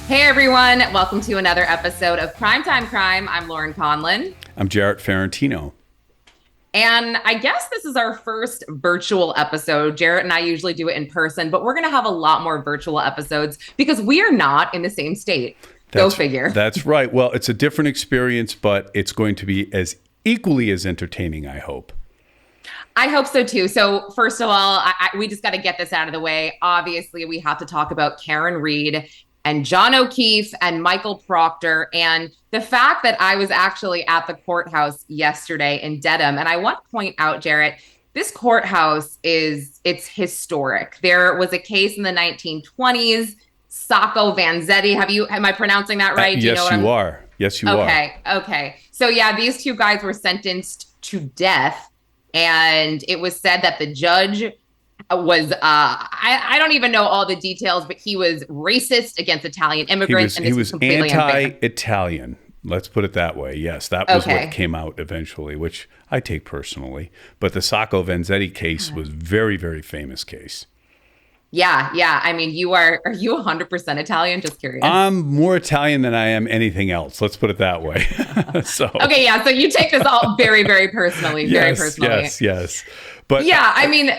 Hey everyone, welcome to another episode of Primetime Crime. I'm Lauren Conlin. I'm JARRETT Ferentino. And I guess this is our first virtual episode. Jarrett and I usually do it in person, but we're going to have a lot more virtual episodes because we are not in the same state. Go figure. That's right. Well, it's a different experience, but it's going to be as equally as entertaining, I hope. I hope so too. So first of all, we just got to get this out of the way. Obviously, we have to talk about Karen Read and John O'Keefe and Michael Proctor, and the fact that I was actually at the courthouse yesterday in Dedham. And I want to point out, Jarrett, this courthouse it's historic. There was a case in the 1920s, Sacco Vanzetti. Am I pronouncing that right? Yes, you are. Yes, you are. Okay. So yeah, these two guys were sentenced to death. And it was said that the judge was, I don't even know all the details, but he was racist against Italian immigrants. He was anti-Italian. Let's put it that way. Yes, that was what came out eventually, which I take personally. But the Sacco Vanzetti case was very, very famous case. Yeah. I mean, are you 100% Italian? Just curious. I'm more Italian than I am anything else. Let's put it that way. Okay, yeah. So you take this all very, very personally. Yes. But yeah, I mean,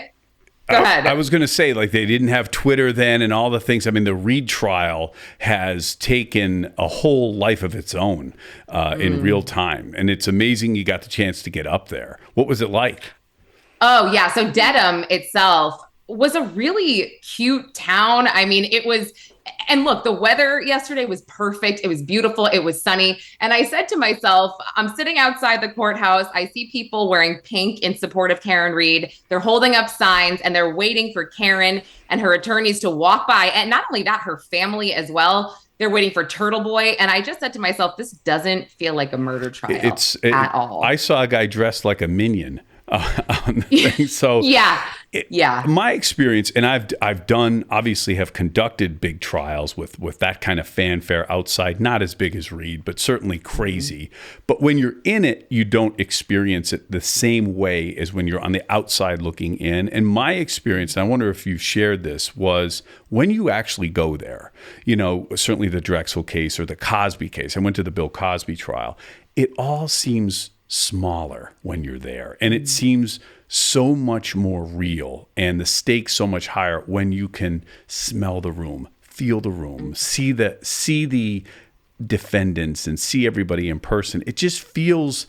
go ahead. I was going to say, like, they didn't have Twitter then and all the things. I mean, the Reed trial has taken a whole life of its own in real time. And it's amazing you got the chance to get up there. What was it like? Oh, yeah. So Dedham itself was a really cute town. I mean, it was, and look, the weather yesterday was perfect. It was beautiful. It was sunny. And I said to myself, I'm sitting outside the courthouse. I see people wearing pink in support of Karen Read. They're holding up signs and they're waiting for Karen and her attorneys to walk by. And not only that, her family as well. They're waiting for Turtle Boy. And I just said to myself, this doesn't feel like a murder trial at all. I saw a guy dressed like a minion on the thing. So yeah. My experience, and I've done, obviously have conducted big trials with that kind of fanfare outside, not as big as Reed, but certainly crazy. But when you're in it, you don't experience it the same way as when you're on the outside looking in. And my experience, and I wonder if you shared this, was when you actually go there, certainly the Drexel case or the Cosby case. I went to the Bill Cosby trial. It all seems smaller when you're there, and it seems so much more real, and the stakes so much higher when you can smell the room, feel the room, see the defendants and see everybody in person. It just feels,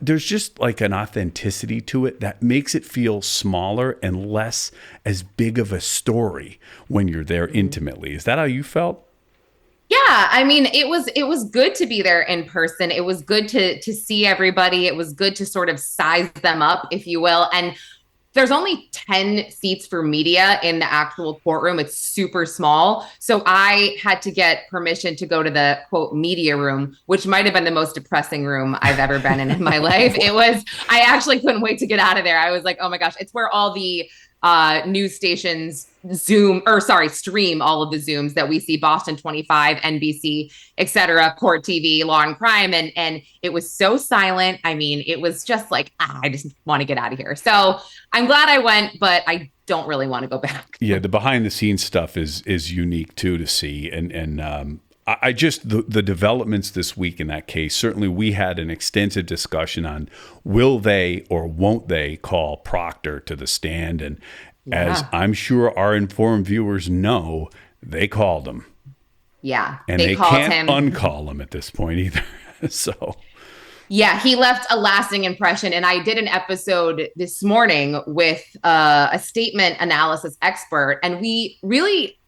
there's just like an authenticity to it that makes it feel smaller and less as big of a story when you're there intimately. Is that how you felt? Yeah, I mean, it was good to be there in person. It was good to see everybody. It was good to sort of size them up, if you will. And there's only 10 seats for media in the actual courtroom. It's super small. So I had to get permission to go to the, quote, media room, which might have been the most depressing room I've ever been in my life. I actually couldn't wait to get out of there. I was like, oh my gosh, it's where all the news stations stream all of the Zooms that we see, Boston 25, NBC, etc., Court TV, Law and Crime. And it was so silent. I mean, it was just like, I just want to get out of here. So I'm glad I went, but I don't really want to go back. Yeah, the behind the scenes stuff is unique too to see. And I just, the developments this week in that case, certainly we had an extensive discussion on will they or won't they call Proctor to the stand. And as I'm sure our informed viewers know, they called him. Yeah. And they can't uncall him at this point either. So. Yeah, he left a lasting impression. And I did an episode this morning with a statement analysis expert, and we really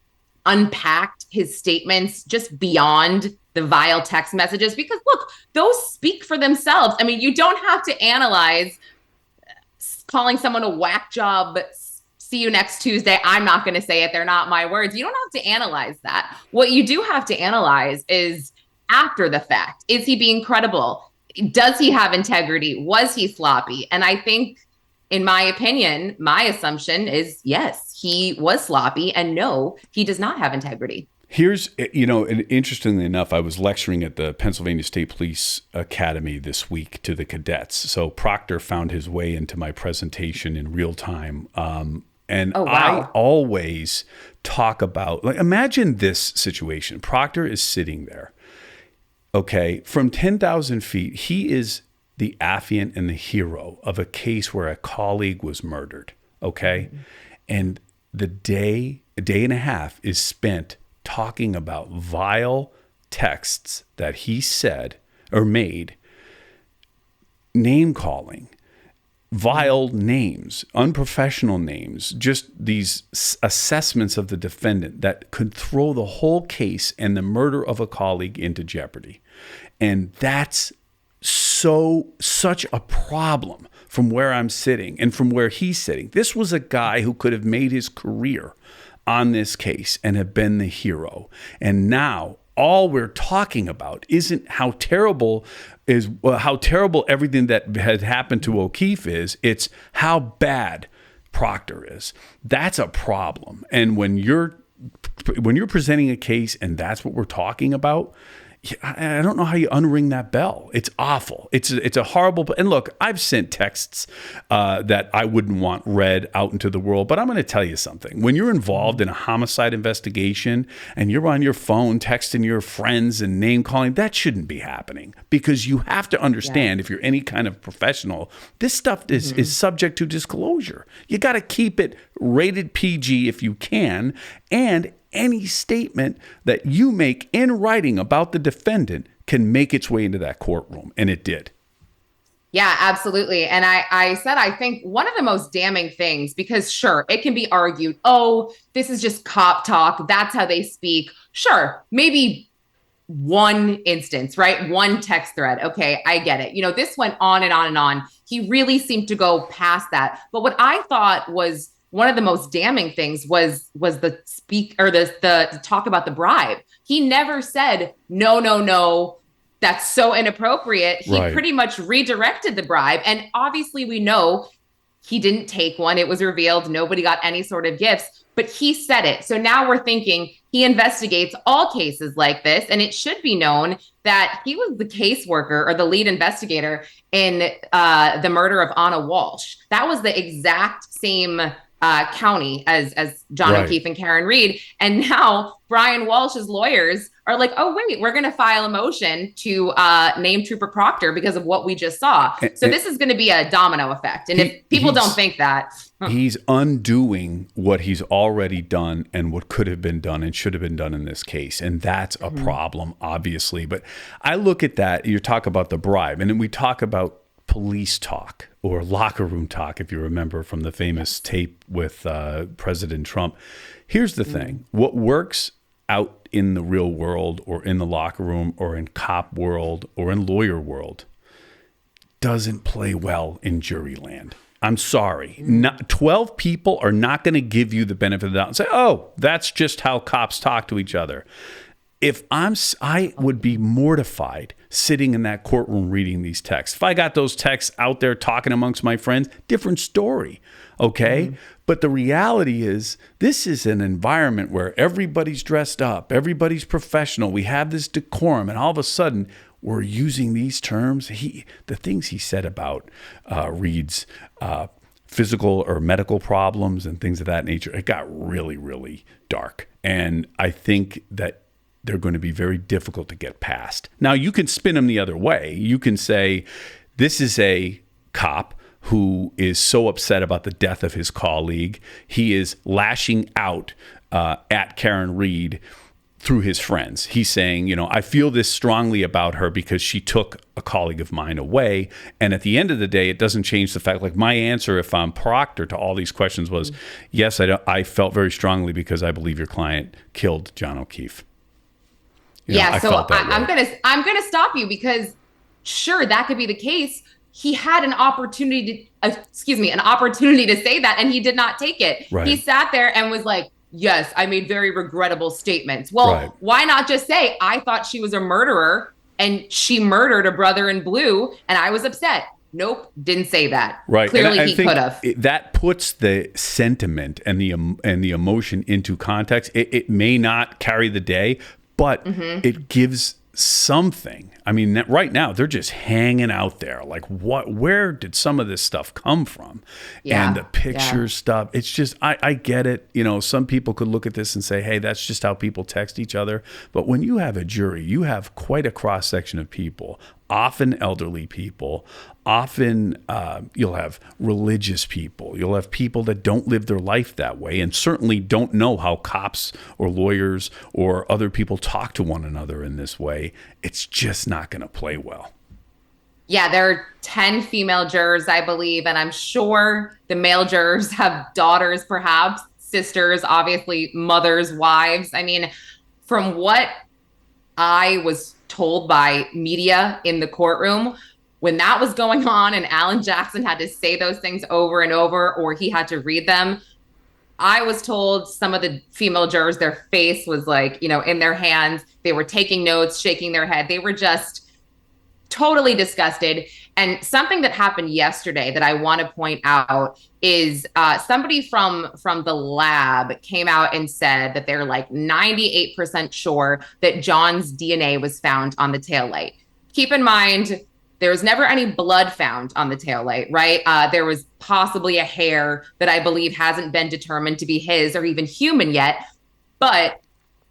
unpacked his statements just beyond the vile text messages, because look, those speak for themselves. I mean, you don't have to analyze calling someone a whack job, see you next Tuesday. I'm not going to say it. They're not my words. You don't have to analyze that. What you do have to analyze is after the fact. Is he being credible? Does he have integrity? Was he sloppy? And I think, in my opinion, my assumption is yes, he was sloppy, and no, he does not have integrity. Here's, and interestingly enough, I was lecturing at the Pennsylvania State Police Academy this week to the cadets. So Proctor found his way into my presentation in real time. And Oh, I wow. always talk about, like, imagine this situation. Proctor is sitting there. Okay. From 10,000 feet, he is the affiant and the hero of a case where a colleague was murdered. Okay. And a day and a half is spent talking about vile texts that he said or made, name calling, vile names, unprofessional names, just these assessments of the defendant that could throw the whole case and the murder of a colleague into jeopardy. And that's such a problem from where I'm sitting and from where he's sitting. This was a guy who could have made his career on this case and have been the hero. And now all we're talking about isn't how terrible everything that had happened to O'Keefe is. It's how bad Proctor is. That's a problem. And when you're presenting a case and that's what we're talking about, I don't know how you unring that bell. It's awful. It's a horrible. And look, I've sent texts that I wouldn't want read out into the world. But I'm going to tell you something. When you're involved in a homicide investigation and you're on your phone texting your friends and name calling, that shouldn't be happening, because you have to understand, if you're any kind of professional, this stuff is subject to disclosure. You got to keep it rated PG if you can, and any statement that you make in writing about the defendant can make its way into that courtroom. And it did. Yeah, absolutely. And I said, I think one of the most damning things, because sure, it can be argued, oh, this is just cop talk. That's how they speak. Sure, maybe one instance, right? One text thread. Okay, I get it. This went on and on and on. He really seemed to go past that. But what I thought was one of the most damning things was the talk about the bribe. He never said, no, that's so inappropriate. He pretty much redirected the bribe. And obviously we know he didn't take one. It was revealed nobody got any sort of gifts, but he said it. So now we're thinking he investigates all cases like this. And it should be known that he was the caseworker or the lead investigator in the murder of Anna Walsh. That was the exact same county as John O'Keefe and Karen Reed. And now Brian Walsh's lawyers are like, oh, wait, we're going to file a motion to name Trooper Proctor because of what we just saw. So this is going to be a domino effect. And if people don't think that. He's undoing what he's already done and what could have been done and should have been done in this case. And that's a problem, obviously. But I look at that, you talk about the bribe, and then we talk about police talk or locker room talk, if you remember from the famous tape with President Trump. Here's the thing. What works out in the real world or in the locker room or in cop world or in lawyer world doesn't play well in jury land. I'm sorry. 12 people are not going to give you the benefit of the doubt and say, oh, that's just how cops talk to each other. I would be mortified sitting in that courtroom reading these texts. If I got those texts out there talking amongst my friends, different story, okay? But the reality is, this is an environment where everybody's dressed up, everybody's professional, we have this decorum, and all of a sudden, we're using these terms. The things he said about Reed's physical or medical problems and things of that nature, it got really, really dark. And I think that they're going to be very difficult to get past. Now, you can spin them the other way. You can say, this is a cop who is so upset about the death of his colleague. He is lashing out at Karen Reed through his friends. He's saying, I feel this strongly about her because she took a colleague of mine away. And at the end of the day, it doesn't change the fact, like my answer, if I'm Proctor to all these questions was, yes, I felt very strongly because I believe your client killed John O'Keefe. So I'm gonna stop you, because sure, that could be the case. He had an opportunity to say that, and he did not take it. Right. He sat there and was like, yes, I made very regrettable statements. Well, why not just say, I thought she was a murderer and she murdered a brother in blue and I was upset. Nope, didn't say that. Right. Clearly he could have. That puts the sentiment and the emotion into context. It may not carry the day, but it gives something. I mean, right now they're just hanging out there. Like, where did some of this stuff come from? Yeah, and the picture stuff. It's just, I get it. You know, some people could look at this and say, hey, that's just how people text each other. But when you have a jury, you have quite a cross section of people, often elderly people, often you'll have religious people. You'll have people that don't live their life that way and certainly don't know how cops or lawyers or other people talk to one another in this way. It's just not going to play well. Yeah, there are 10 female jurors, I believe, and I'm sure the male jurors have daughters, perhaps, sisters, obviously mothers, wives. I mean, from what I was told by media in the courtroom, when that was going on and Alan Jackson had to say those things over and over, or he had to read them, I was told some of the female jurors, their face was like, you know, in their hands. They were taking notes, shaking their head. They were just totally disgusted. And something that happened yesterday that I want to point out is somebody from the lab came out and said that they're like 98% sure that John's DNA was found on the taillight. Keep in mind, there was never any blood found on the taillight, right? There was possibly a hair that I believe hasn't been determined to be his or even human yet, but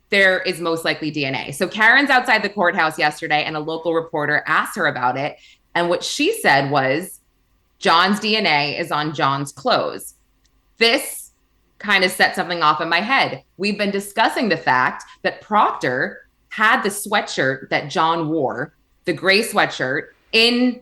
there is most likely DNA. So Karen's outside the courthouse yesterday and a local reporter asked her about it. And what she said was, John's DNA is on John's clothes. This kind of set something off in my head. We've been discussing the fact that Proctor had the sweatshirt that John wore, the gray sweatshirt, in,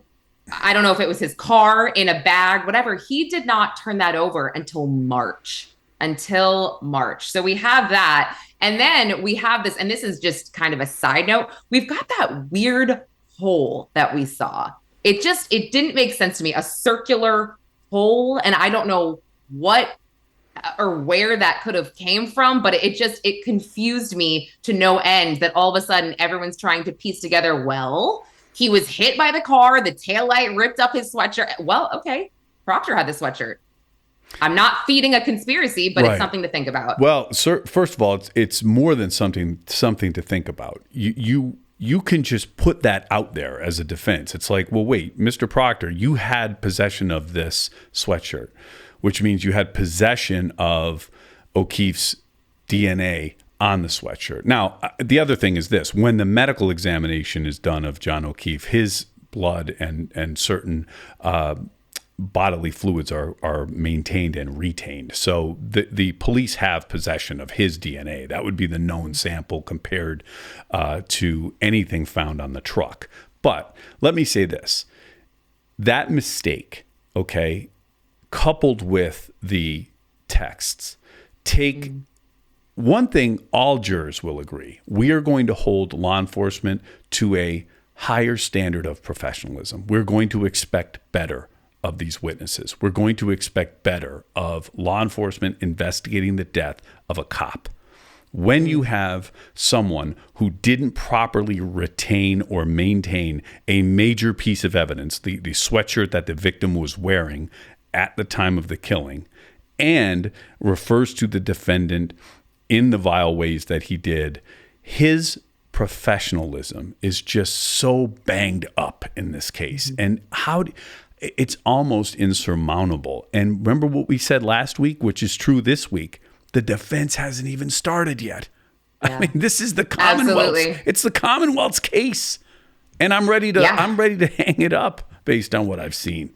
I don't know if it was his car, in a bag, whatever. He did not turn that over until March. So we have that. And then we have this, and this is just kind of a side note. We've got that weird hole that we saw. It didn't make sense to me, a circular hole. And I don't know what or where that could have came from, but it confused me to no end that all of a sudden everyone's trying to piece together, well, he was hit by the car, the taillight ripped up his sweatshirt. Well, okay, Proctor had the sweatshirt. I'm not feeding a conspiracy, but It's something to think about. Well, sir, first of all, it's more than something to think about. You can just put that out there as a defense. It's like, well, wait, Mr. Proctor, you had possession of this sweatshirt, which means you had possession of O'Keefe's DNA on the sweatshirt. Now, the other thing is this: when the medical examination is done of John O'Keefe, his blood and certain bodily fluids are maintained and retained. So the police have possession of his DNA. That would be the known sample compared to anything found on the truck. But let me say this: that mistake, okay, coupled with the texts, take one thing all jurors will agree. We are going to hold law enforcement to a higher standard of professionalism. We're going to expect better of these witnesses. We're going to expect better of law enforcement investigating the death of a cop. When you have someone who didn't properly retain or maintain a major piece of evidence, the sweatshirt that the victim was wearing at the time of the killing, and refers to the defendant in the vile ways that he did, his professionalism is just so banged up in this case. And it's almost insurmountable. And remember what we said last week, which is true this week: the defense hasn't even started yet. Yeah. I mean, this is the Commonwealth's. Absolutely. It's the Commonwealth's case, and I'm ready to hang it up based on what I've seen.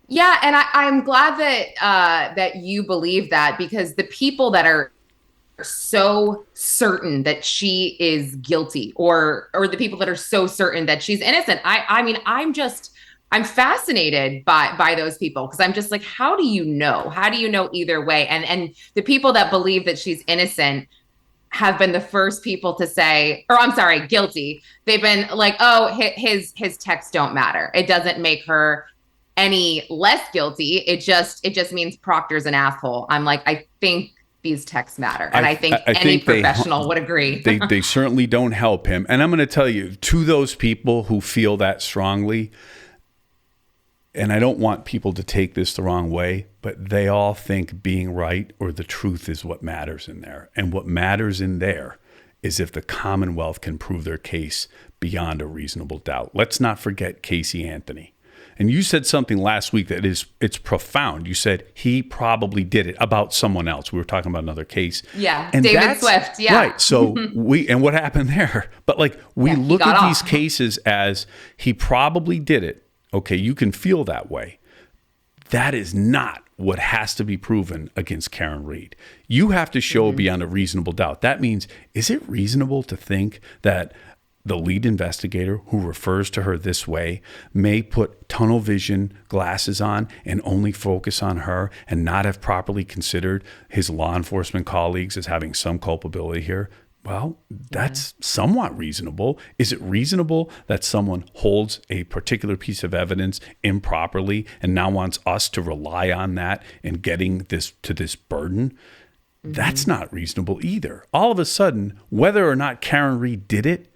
Yeah, and I'm glad that you believe that, because the people that are so certain that she is guilty, or the people that are so certain that she's innocent, I mean, I'm fascinated by those people, because I'm just like, how do you know? How do you know either way? And the people that believe that she's innocent have been the first people to say, or I'm sorry, guilty. They've been like, oh, his texts don't matter. It doesn't make her any less guilty. It just means Proctor's an asshole. I'm like, I think these texts matter. And I think any professional would agree. They certainly don't help him. And I'm going to tell you, to those people who feel that strongly, and I don't want people to take this the wrong way, but they all think being right or the truth is what matters in there. And what matters in there is if the Commonwealth can prove their case beyond a reasonable doubt. Let's not forget Casey Anthony. And you said something last week that it's profound. You said he probably did it about someone else. We were talking about another case. Yeah, and David Swift. Yeah. Right. So and what happened there? But like we look at these cases as he probably did it. Okay, you can feel that way. That is not what has to be proven against Karen Read. You have to show beyond a reasonable doubt. That means, is it reasonable to think that the lead investigator who refers to her this way may put tunnel vision glasses on and only focus on her and not have properly considered his law enforcement colleagues as having some culpability here? Well, that's somewhat reasonable. Is it reasonable that someone holds a particular piece of evidence improperly and now wants us to rely on that in getting this to this burden? That's not reasonable either. All of a sudden, whether or not Karen Read did it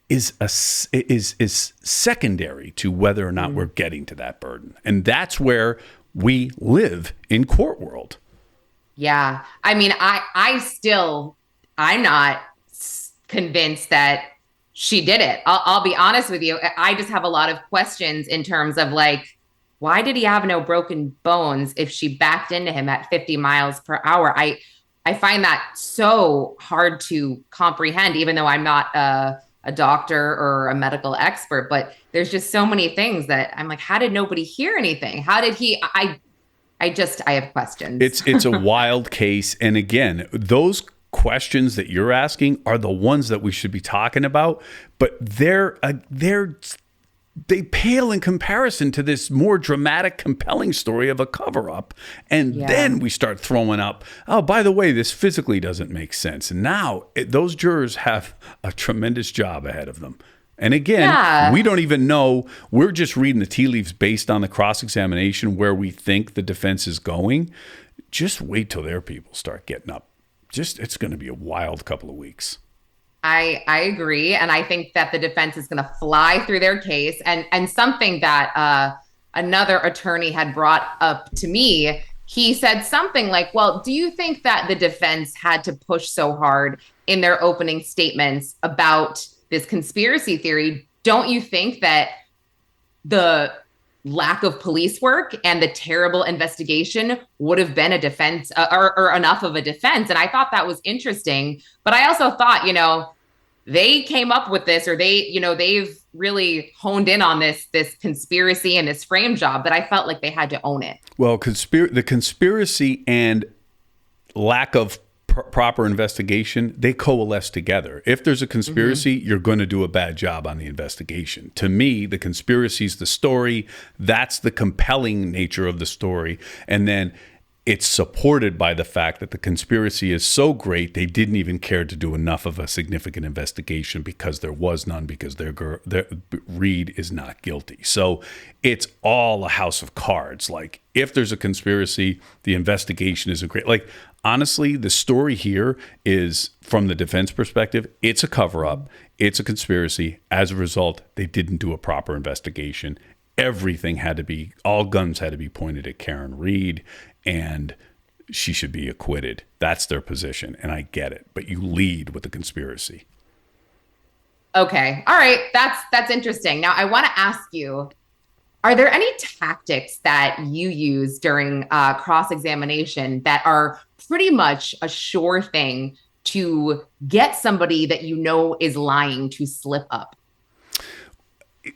is secondary to whether or not we're getting to that burden. And that's where we live in court world. Yeah. I mean, I'm not convinced that she did it. I'll be honest with you. I just have a lot of questions in terms of like, why did he have no broken bones if she backed into him at 50 miles per hour? I find that so hard to comprehend, even though I'm not a doctor or a medical expert, but there's just so many things that I'm like, how did nobody hear anything? How did he, I have questions. It's a wild case. And again, those questions that you're asking are the ones that we should be talking about, but they pale in comparison to this more dramatic, compelling story of a cover-up. And then we start throwing up, oh, by the way, this physically doesn't make sense. And now those jurors have a tremendous job ahead of them. And again, we don't even know. We're just reading the tea leaves based on the cross-examination where we think the defense is going. Just wait till their people start getting up. It's going to be a wild couple of weeks. I agree. And I think that the defense is going to fly through their case. And something that another attorney had brought up to me, he said something like, well, do you think that the defense had to push so hard in their opening statements about this conspiracy theory? Don't you think that the lack of police work and the terrible investigation would have been a defense or enough of a defense? And I thought that was interesting. But I also thought, they came up with this, or they've really honed in on this conspiracy and this frame job that I felt like they had to own it. Well, the conspiracy and lack of proper investigation, they coalesce together. If there's a conspiracy, you're going to do a bad job on the investigation. To me, the conspiracy is the story. That's the compelling nature of the story. And then it's supported by the fact that the conspiracy is so great, they didn't even care to do enough of a significant investigation because there was none, because their Read is not guilty. So it's all a house of cards. Like, if there's a conspiracy, the investigation isn't great. Like, honestly, the story here is, from the defense perspective, it's a cover-up. It's a conspiracy. As a result, they didn't do a proper investigation. All guns had to be pointed at Karen Read, and she should be acquitted. That's their position, and I get it. But you lead with the conspiracy. Okay. All right. That's interesting. Now, I want to ask you, are there any tactics that you use during cross-examination that are pretty much a sure thing to get somebody that is lying to slip up?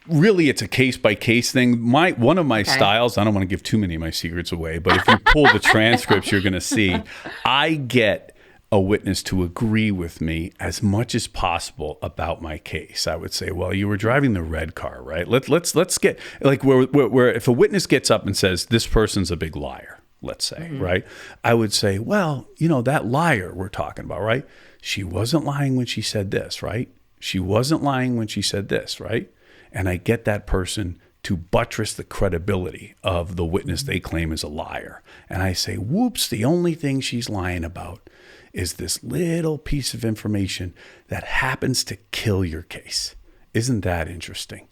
Really, it's a case-by-case thing. One of my styles, I don't want to give too many of my secrets away, but if you pull the transcripts, you're going to see, I get a witness to agree with me as much as possible about my case. I would say, well, you were driving the red car, right? Let's get, like, where if a witness gets up and says, this person's a big liar, let's say, right? I would say, well, that liar we're talking about, right? She wasn't lying when she said this, right? She wasn't lying when she said this, right? And I get that person to buttress the credibility of the witness they claim is a liar. And I say, whoops, the only thing she's lying about is this little piece of information that happens to kill your case. Isn't that interesting?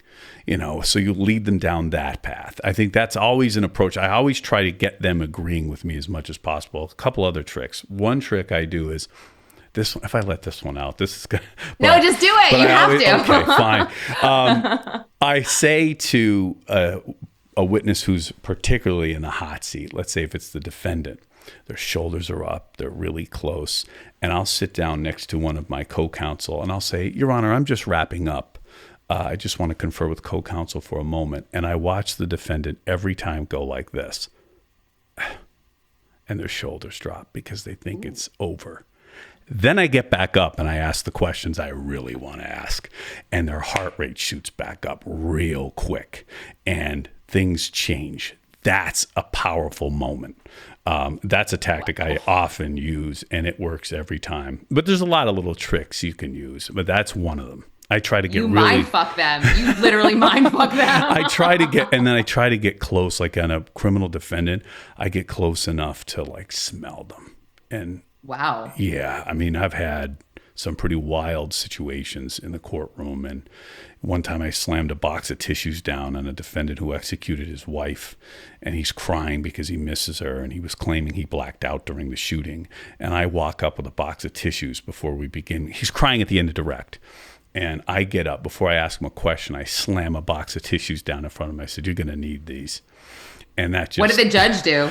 So you lead them down that path. I think that's always an approach. I always try to get them agreeing with me as much as possible. A couple other tricks. One trick I do is, this if I let this one out, this is gonna. No, just do it. You have to. Okay, fine. I say to a witness who's particularly in the hot seat, let's say if it's the defendant, their shoulders are up, they're really close, and I'll sit down next to one of my co-counsel and I'll say, Your Honor, I'm just wrapping up. I just want to confer with co-counsel for a moment. And I watch the defendant every time go like this. And their shoulders drop because they think it's over. Then I get back up and I ask the questions I really want to ask. And their heart rate shoots back up real quick. And things change. That's a powerful moment. That's a tactic I often use, and it works every time. But there's a lot of little tricks you can use, but that's one of them. I try to get you mind fuck them. You literally mind fuck them. I try to get close, like on a criminal defendant. I get close enough to like smell them. And wow. Yeah, I mean, I've had some pretty wild situations in the courtroom, and one time I slammed a box of tissues down on a defendant who executed his wife, and he's crying because he misses her, and he was claiming he blacked out during the shooting. And I walk up with a box of tissues before we begin. He's crying at the end of direct. And I get up, before I ask him a question, I slam a box of tissues down in front of him. I said, You're going to need these. And that just... What did the judge do?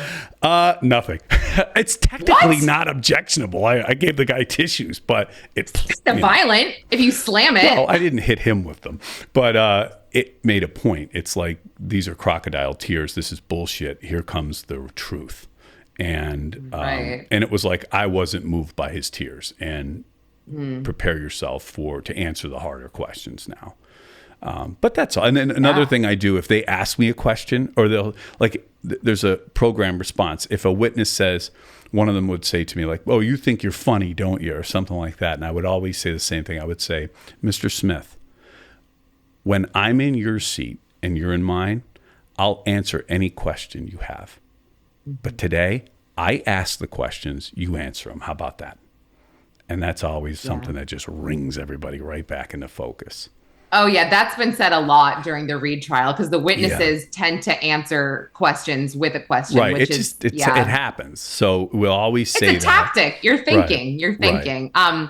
Nothing. It's technically not objectionable. I gave the guy tissues, but it's... violent if you slam it. Well, I didn't hit him with them. But it made a point. It's like, these are crocodile tears. This is bullshit. Here comes the truth. And right. And it was like, I wasn't moved by his tears. And prepare yourself to answer the harder questions now. But that's all. And then another thing I do, if they ask me a question, or they'll there's a program response. If a witness says, one of them would say to me like, "Oh, you think you're funny, don't you?" or something like that. And I would always say the same thing. I would say, "Mr. Smith, when I'm in your seat and you're in mine, I'll answer any question you have. But today, I ask the questions, you answer them. How about that?" And that's always something that just rings everybody right back into focus. Oh, yeah. That's been said a lot during the Reed trial because the witnesses tend to answer questions with a question. Right. Which it happens. So we'll always say it's a tactic. You're thinking. Right. You're thinking. Right.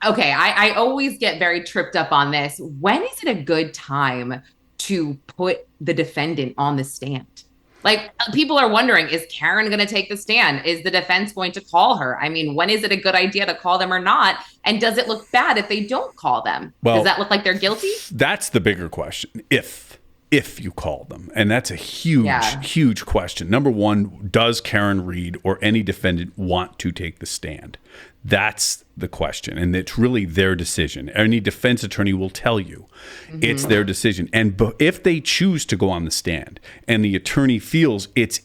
I always get very tripped up on this. When is it a good time to put the defendant on the stand? Like, people are wondering, is Karen going to take the stand? Is the defense going to call her? I mean, when is it a good idea to call them or not? And does it look bad if they don't call them? Well, does that look like they're guilty? That's the bigger question. If you call them. And that's a huge question. Number one, does Karen Reed or any defendant want to take the stand? That's the question. And it's really their decision. Any defense attorney will tell you it's their decision. And if they choose to go on the stand and the attorney feels it's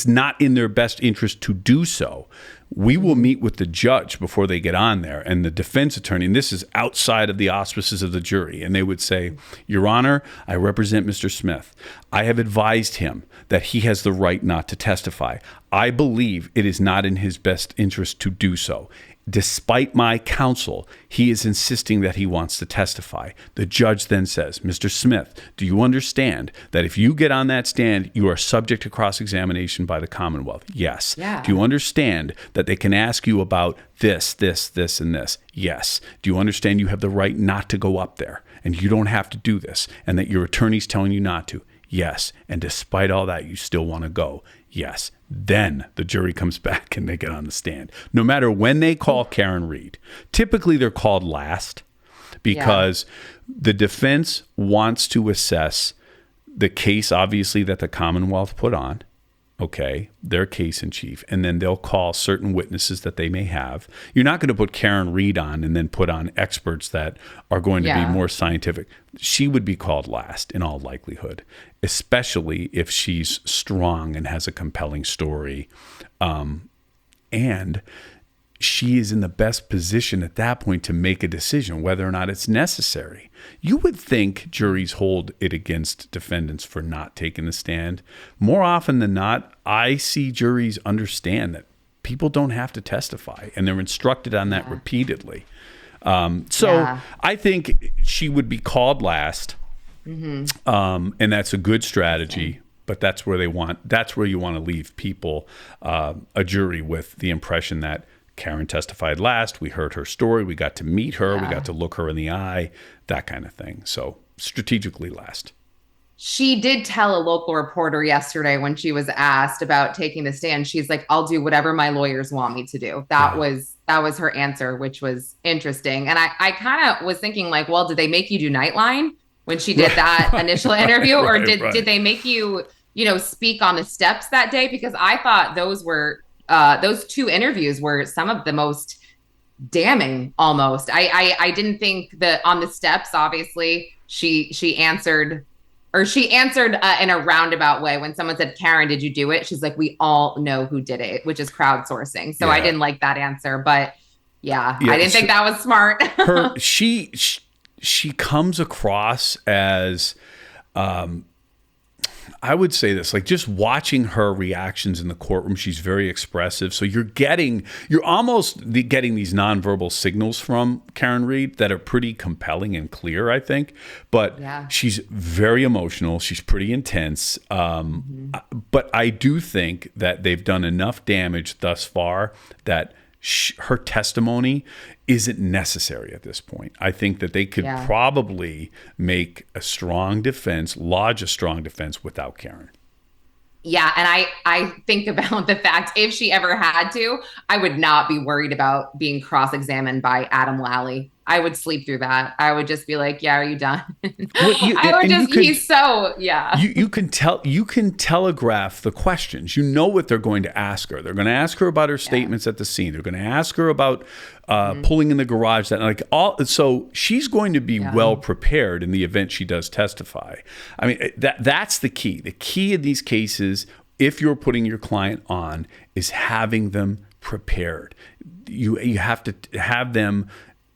not in their best interest to do so, we will meet with the judge before they get on there and the defense attorney, and this is outside of the auspices of the jury, and they would say, Your Honor, I represent Mr. Smith. I have advised him that he has the right not to testify. I believe it is not in his best interest to do so. Despite my counsel, he is insisting that he wants to testify. The judge then says, Mr. Smith, do you understand that if you get on that stand, you are subject to cross-examination by the Commonwealth? Yes. Yeah. Do you understand that they can ask you about this, and this? Yes. Do you understand you have the right not to go up there and you don't have to do this and that your attorney's telling you not to? Yes. And despite all that, you still want to go? Yes. Then the jury comes back and they get on the stand. No matter when they call Karen Reed, typically they're called last because the defense wants to assess the case, obviously, that the Commonwealth put on, their case in chief, and then they'll call certain witnesses that they may have. You're not going to put Karen Reed on and then put on experts that are going to be more scientific. She would be called last in all likelihood, especially if she's strong and has a compelling story. And she is in the best position at that point to make a decision whether or not it's necessary. You would think juries hold it against defendants for not taking the stand. More often than not, I see juries understand that people don't have to testify, and they're instructed on that repeatedly. I think she would be called last, and that's a good strategy. But that's where you want to leave people, a jury, with the impression that Karen testified last. We heard her story. We got to meet her. Yeah. We got to look her in the eye, that kind of thing. So strategically last. She did tell a local reporter yesterday when she was asked about taking the stand, she's like, I'll do whatever my lawyers want me to do. That was her answer, which was interesting. And I kind of was thinking like, well, did they make you do Nightline when she did that initial interview? Or did they make you, speak on the steps that day? Because I thought those two interviews were some of the most damning almost. I didn't think that on the steps, obviously, she answered in a roundabout way. When someone said, Karen, did you do it? She's like, we all know who did it, which is crowdsourcing. So I didn't like that answer, but I didn't think that was smart. She comes across as, I would say this, like just watching her reactions in the courtroom, she's very expressive. So you're almost getting these nonverbal signals from Karen Read that are pretty compelling and clear, I think. But she's very emotional. She's pretty intense. But I do think that they've done enough damage thus far that her testimony isn't necessary at this point. I think that they could probably make a strong defense, lodge a strong defense without Karen. Yeah, and I think about the fact if she ever had to, I would not be worried about being cross-examined by Adam Lally. I would sleep through that. I would just be like, yeah, are you done? He's so. You can telegraph the questions. You know what they're going to ask her. They're going to ask her about her statements at the scene. They're going to ask her about pulling in the garage. So she's going to be well prepared in the event she does testify. I mean, that's the key. The key in these cases, if you're putting your client on, is having them prepared. You have to have them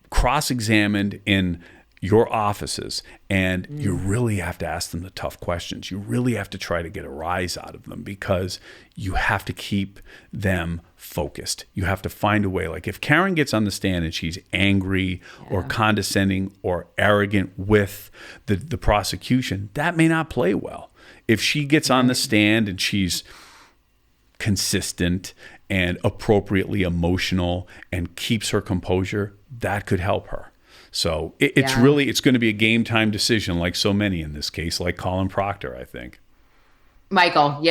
cross-examined in your offices, and you really have to ask them the tough questions. You really have to try to get a rise out of them because you have to keep them focused. You have to find a way. Like if Karen gets on the stand and she's angry or condescending or arrogant with the prosecution, that may not play well. If she gets on the stand and she's consistent and appropriately emotional and keeps her composure, that could help her. So it's going to be a game time decision, like so many in this case, like Colin Proctor, I think. Michael,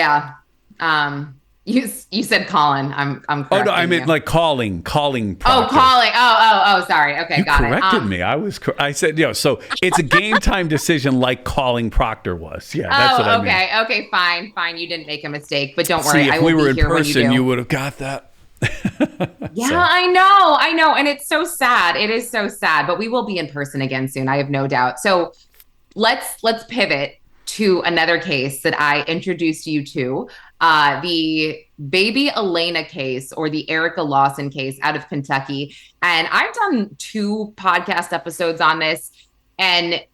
you said Colin. I'm oh no, I meant like calling Proctor. Oh, sorry. Okay, you got it. You corrected me. I said, so it's a game time decision, like calling Proctor was. Yeah, that's what I mean. Okay, fine. You didn't make a mistake, but don't worry. See, if I will we were be in here person, when you do. you would have got that. I know. And it's so sad. It is so sad, but we will be in person again soon. I have no doubt. So let's pivot to another case that I introduced you to, the baby Elena case, or the Erica Lawson case out of Kentucky. And I've done 2 podcast episodes on this, and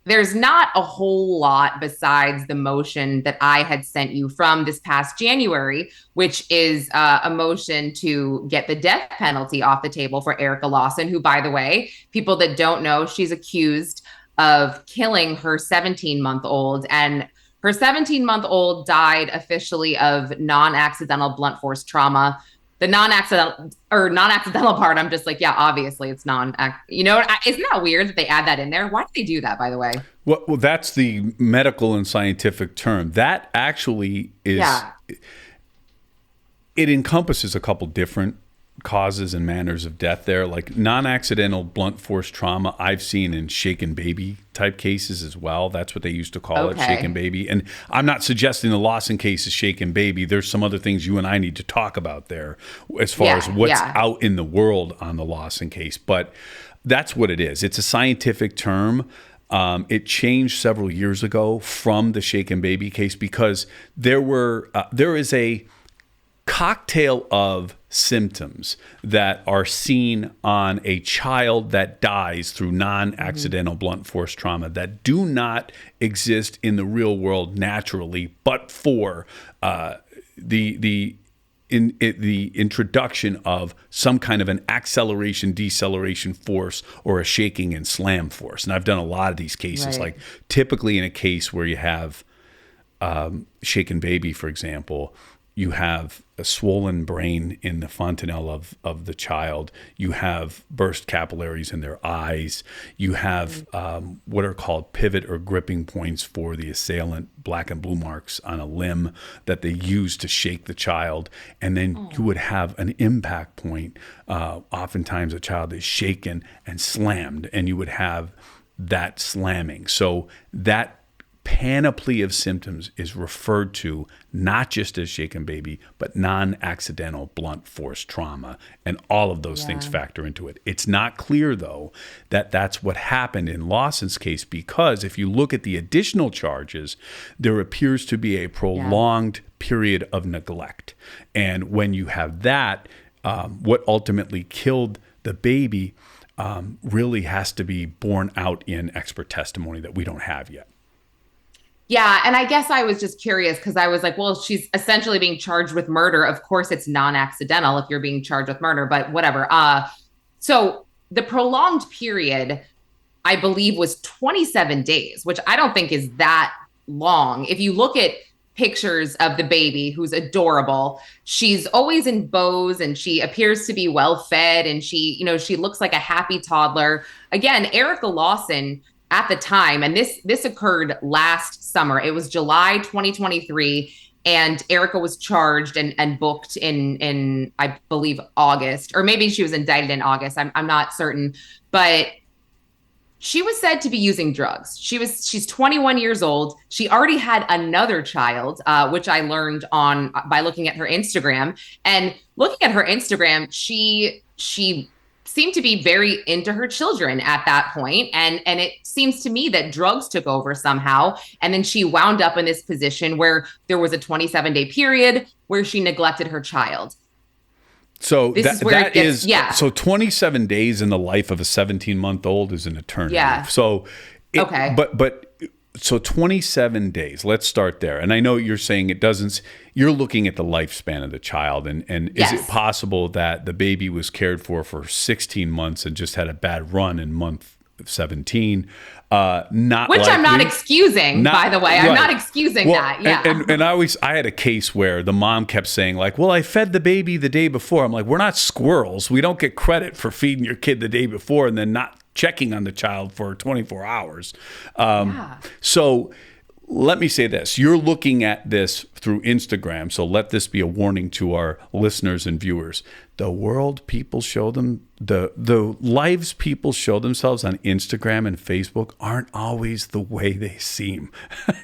there's not a whole lot besides the motion that I had sent you from this past January, which is a motion to get the death penalty off the table for Erica Lawson, who, by the way, people that don't know, she's accused of killing her 17-month-old. And her 17-month-old died officially of non-accidental blunt force trauma. The non-accidental part, I'm just like, obviously it's isn't that weird that they add that in there? Why do they do that, by the way? Well, that's the medical and scientific term. That actually is, it encompasses a couple different causes and manners of death there. Like non-accidental blunt force trauma, I've seen in shaken baby type cases as well. That's what they used to call it, shaken baby. And I'm not suggesting the Lawson case is shaken baby. There's some other things you and I need to talk about there as far as what's out in the world on the Lawson case. But that's what it is. It's a scientific term. It changed several years ago from the shaken baby case because there is a cocktail of symptoms that are seen on a child that dies through non-accidental blunt force trauma that do not exist in the real world naturally, but for the introduction of some kind of an acceleration, deceleration force or a shaking and slam force. And I've done a lot of these cases, like typically in a case where you have shaken baby, for example, you have a swollen brain in the fontanelle of the child. You have burst capillaries in their eyes. You have what are called pivot or gripping points for the assailant, black and blue marks on a limb that they use to shake the child. And then you would have an impact point. Oftentimes a child is shaken and slammed, and you would have that slamming. So that panoply of symptoms is referred to not just as shaken baby, but non-accidental blunt force trauma. And all of those things factor into it. It's not clear, though, that that's what happened in Lawson's case, because if you look at the additional charges, there appears to be a prolonged period of neglect. And when you have that, what ultimately killed the baby really has to be borne out in expert testimony that we don't have yet. Yeah. And I guess I was just curious because I was like, well, she's essentially being charged with murder. Of course, it's non-accidental if you're being charged with murder, but whatever. So the prolonged period, I believe, was 27 days, which I don't think is that long. If you look at pictures of the baby, who's adorable, she's always in bows and she appears to be well fed, and she looks like a happy toddler. Again, Erica Lawson at the time, and this occurred last summer. It was July 2023, and Erica was charged and booked in I believe August, or maybe she was indicted in August. I'm not certain, but she was said to be using drugs. She's 21 years old. She already had another child, which I learned by looking at her Instagram. And looking at her Instagram, she seemed to be very into her children at that point. And it seems to me that drugs took over somehow. And then she wound up in this position where there was a 27-day period where she neglected her child. So so 27 days in the life of a 17-month-old is an eternity. Yeah. So, so 27 days, let's start there. And I know you're saying you're looking at the lifespan of the child. And is it possible that the baby was cared for 16 months and just had a bad run in month 17? Which I'm not excusing, by the way. I'm not excusing that. Yeah. And I had a case where the mom kept saying, like, well, I fed the baby the day before. I'm like, we're not squirrels. We don't get credit for feeding your kid the day before and then not checking on the child for 24 hours. So let me say this. You're looking at this through Instagram, so let this be a warning to our listeners and viewers. The world people show them, the lives people show themselves on Instagram and Facebook aren't always the way they seem.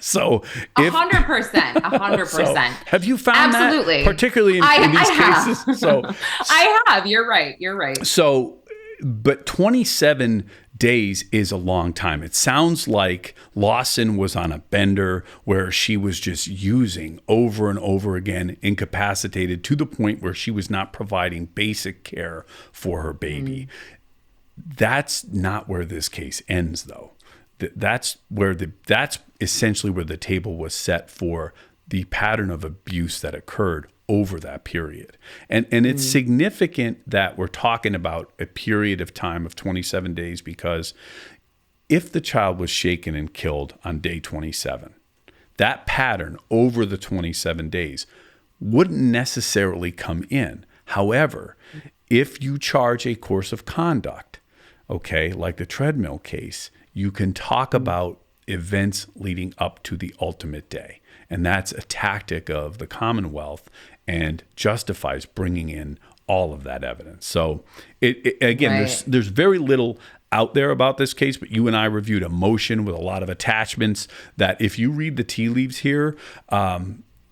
So 100%. So have you found that? Particularly in these cases? So I have. You're right. So, but 27 days is a long time. It sounds like Lawson was on a bender where she was just using over and over again, incapacitated to the point where she was not providing basic care for her baby. That's not where this case ends, though. That's essentially where the table was set for the pattern of abuse that occurred over that period. And it's significant that we're talking about a period of time of 27 days, because if the child was shaken and killed on day 27, that pattern over the 27 days wouldn't necessarily come in. However, if you charge a course of conduct, okay, like the treadmill case, you can talk about events leading up to the ultimate day. And that's a tactic of the Commonwealth and justifies bringing in all of that evidence. So there's very little out there about this case, but you and I reviewed a motion with a lot of attachments that if you read the tea leaves here,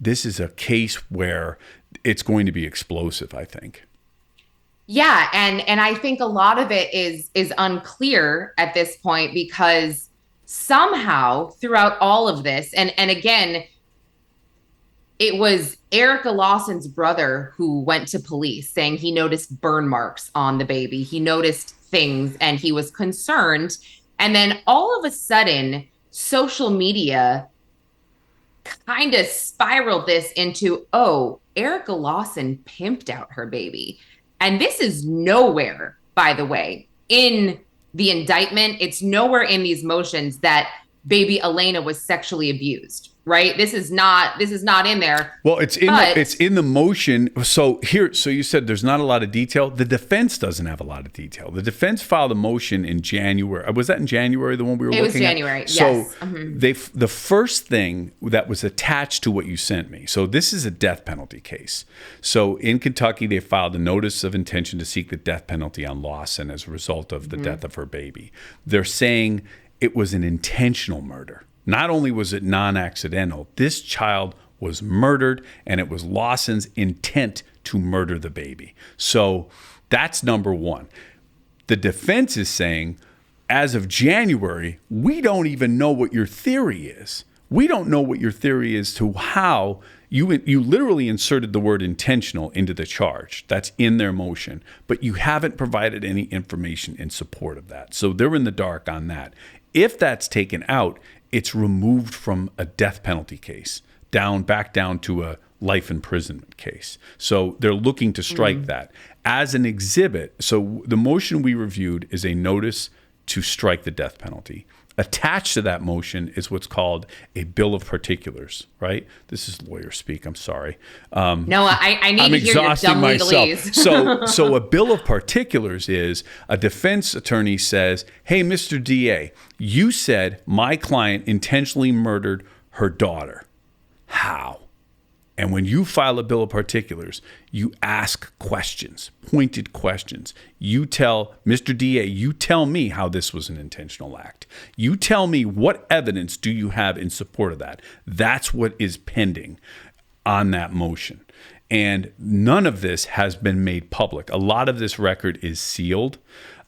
this is a case where it's going to be explosive, I think. Yeah. And I think a lot of it is unclear at this point, because somehow throughout all of this, and again, it was Erica Lawson's brother who went to police saying he noticed burn marks on the baby. He noticed things and he was concerned. And then all of a sudden, social media kind of spiraled this into, oh, Erica Lawson pimped out her baby. And this is nowhere, by the way, in the indictment. It's nowhere in these motions that baby Elena was sexually abused. right? This is not in there. Well, it's in the motion. So you said there's not a lot of detail. The defense doesn't have a lot of detail. The defense filed a motion in January. Was that in January, the one we were looking at? It was January, yes. So the first thing that was attached to what you sent me. So this is a death penalty case. So in Kentucky, they filed a notice of intention to seek the death penalty on Lawson as a result of the death of her baby. They're saying it was an intentional murder. Not only was it non-accidental, this child was murdered, and it was Lawson's intent to murder the baby. So that's number one. The defense is saying, as of January, we don't even know what your theory is. We don't know what your theory is to how you literally inserted the word intentional into the charge. That's in their motion, but you haven't provided any information in support of that. So they're in the dark on that. If that's taken out, it's removed from a death penalty case back down to a life imprisonment case. So they're looking to strike that as an exhibit. So the motion we reviewed is a notice to strike the death penalty. Attached to that motion is what's called a bill of particulars, right? This is lawyer speak. I'm sorry. No, I need to hear your dumb legalese. So a bill of particulars is a defense attorney says, hey, Mr. DA, you said my client intentionally murdered her daughter. How? And when you file a bill of particulars, you ask questions, pointed questions. You tell Mr. DA, you tell me how this was an intentional act. You tell me what evidence do you have in support of that. That's what is pending on that motion. And none of this has been made public. A lot of this record is sealed.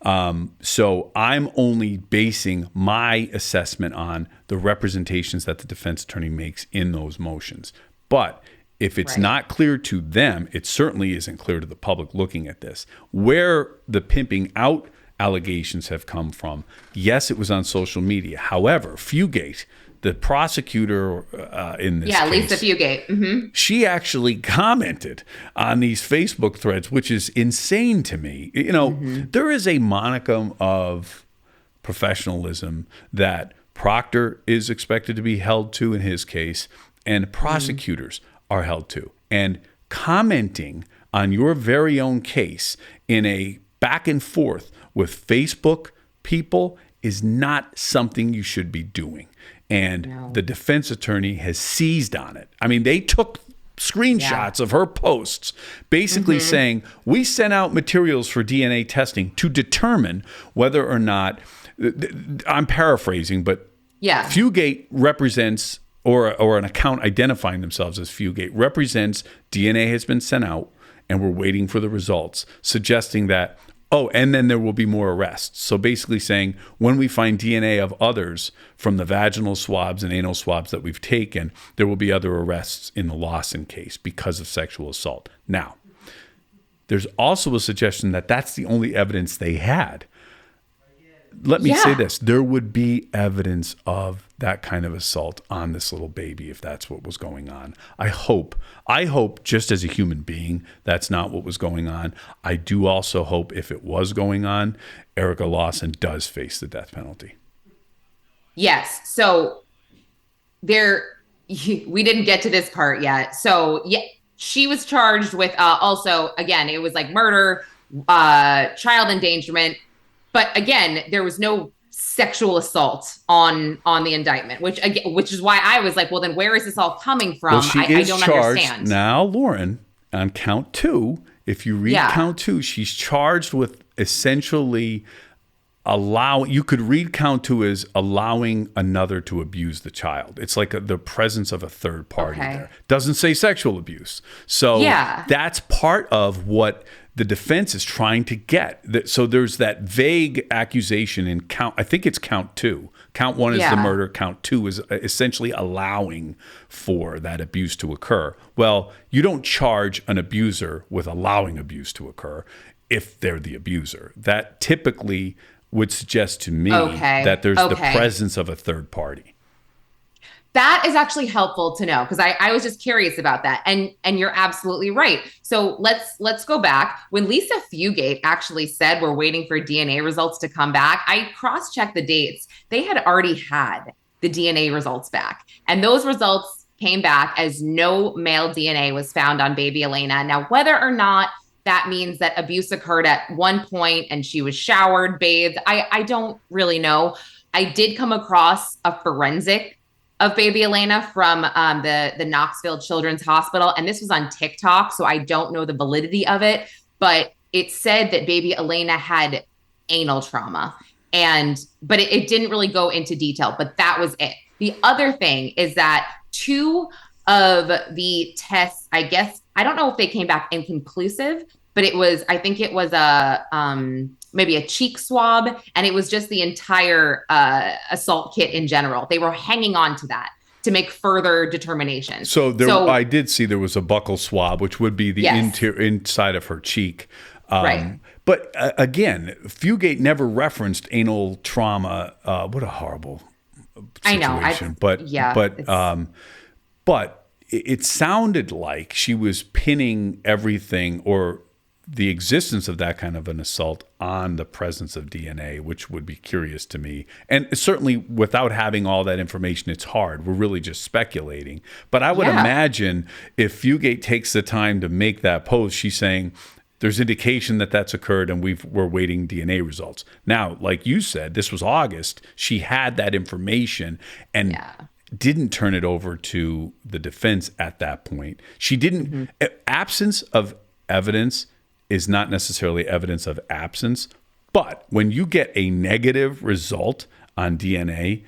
So I'm only basing my assessment on the representations that the defense attorney makes in those motions. But if it's not clear to them, it certainly isn't clear to the public looking at this. Where the pimping out allegations have come from, yes, it was on social media. However, Fugate, the prosecutor in this case, Lisa Fugate, she actually commented on these Facebook threads, which is insane to me. You know, there is a monicum of professionalism that Proctor is expected to be held to in his case, and prosecutors are held to. And commenting on your very own case in a back and forth with Facebook people is not something you should be doing. And the defense attorney has seized on it. I mean, they took screenshots of her posts basically saying, we sent out materials for DNA testing to determine whether or not, I'm paraphrasing, but Fugate represents, or an account identifying themselves as Fugate represents DNA has been sent out and we're waiting for the results, suggesting that, and then there will be more arrests. So basically saying, when we find DNA of others from the vaginal swabs and anal swabs that we've taken, there will be other arrests in the Lawson case because of sexual assault. Now, there's also a suggestion that that's the only evidence they had. Let me say this. There would be evidence of that kind of assault on this little baby if that's what was going on. I hope, just as a human being, that's not what was going on. I do also hope if it was going on, Erica Lawson does face the death penalty. Yes. So we didn't get to this part yet. So she was charged with also, again, it was like murder, child endangerment. But again, there was no sexual assault on the indictment, which is why I was like, well, then where is this all coming from? Well, she is I don't charged understand. Now, Lauren, on count 2, if you read count 2, she's charged with essentially you could read count 2 as allowing another to abuse the child. It's like the presence of a third party there. Doesn't say sexual abuse. So that's part of what the defense is trying to get. So there's that vague accusation in count, I think it's count 2. Count 1 is the murder. Count 2 is essentially allowing for that abuse to occur. Well, you don't charge an abuser with allowing abuse to occur if they're the abuser. That typically would suggest to me that there's the presence of a third party. That is actually helpful to know, because I was just curious about that. And you're absolutely right. So let's go back. When Lisa Fugate actually said we're waiting for DNA results to come back, I cross-checked the dates. They had already had the DNA results back. And those results came back as no male DNA was found on baby Elena. Now, whether or not that means that abuse occurred at one point and she was showered, bathed, I don't really know. I did come across a forensic of baby Elena from the Knoxville Children's Hospital. And this was on TikTok, so I don't know the validity of it. But it said that baby Elena had anal trauma. But it didn't really go into detail, but that was it. The other thing is that 2 of the tests, I guess, I don't know if they came back inconclusive, but I think it was maybe a cheek swab, and it was just the entire assault kit in general. They were hanging on to that to make further determinations. So I did see there was a buccal swab, which would be the inside of her cheek. Right. But again, Fugate never referenced anal trauma. What a horrible situation. I know. But it sounded like she was pinning everything or the existence of that kind of an assault on the presence of DNA, which would be curious to me. And certainly without having all that information, it's hard. We're really just speculating. But I would imagine if Fugate takes the time to make that post, she's saying there's indication that that's occurred and we're waiting DNA results. Now, like you said, this was August. She had that information and didn't turn it over to the defense at that point. She didn't. Absence of evidence is not necessarily evidence of absence, but when you get a negative result on DNA,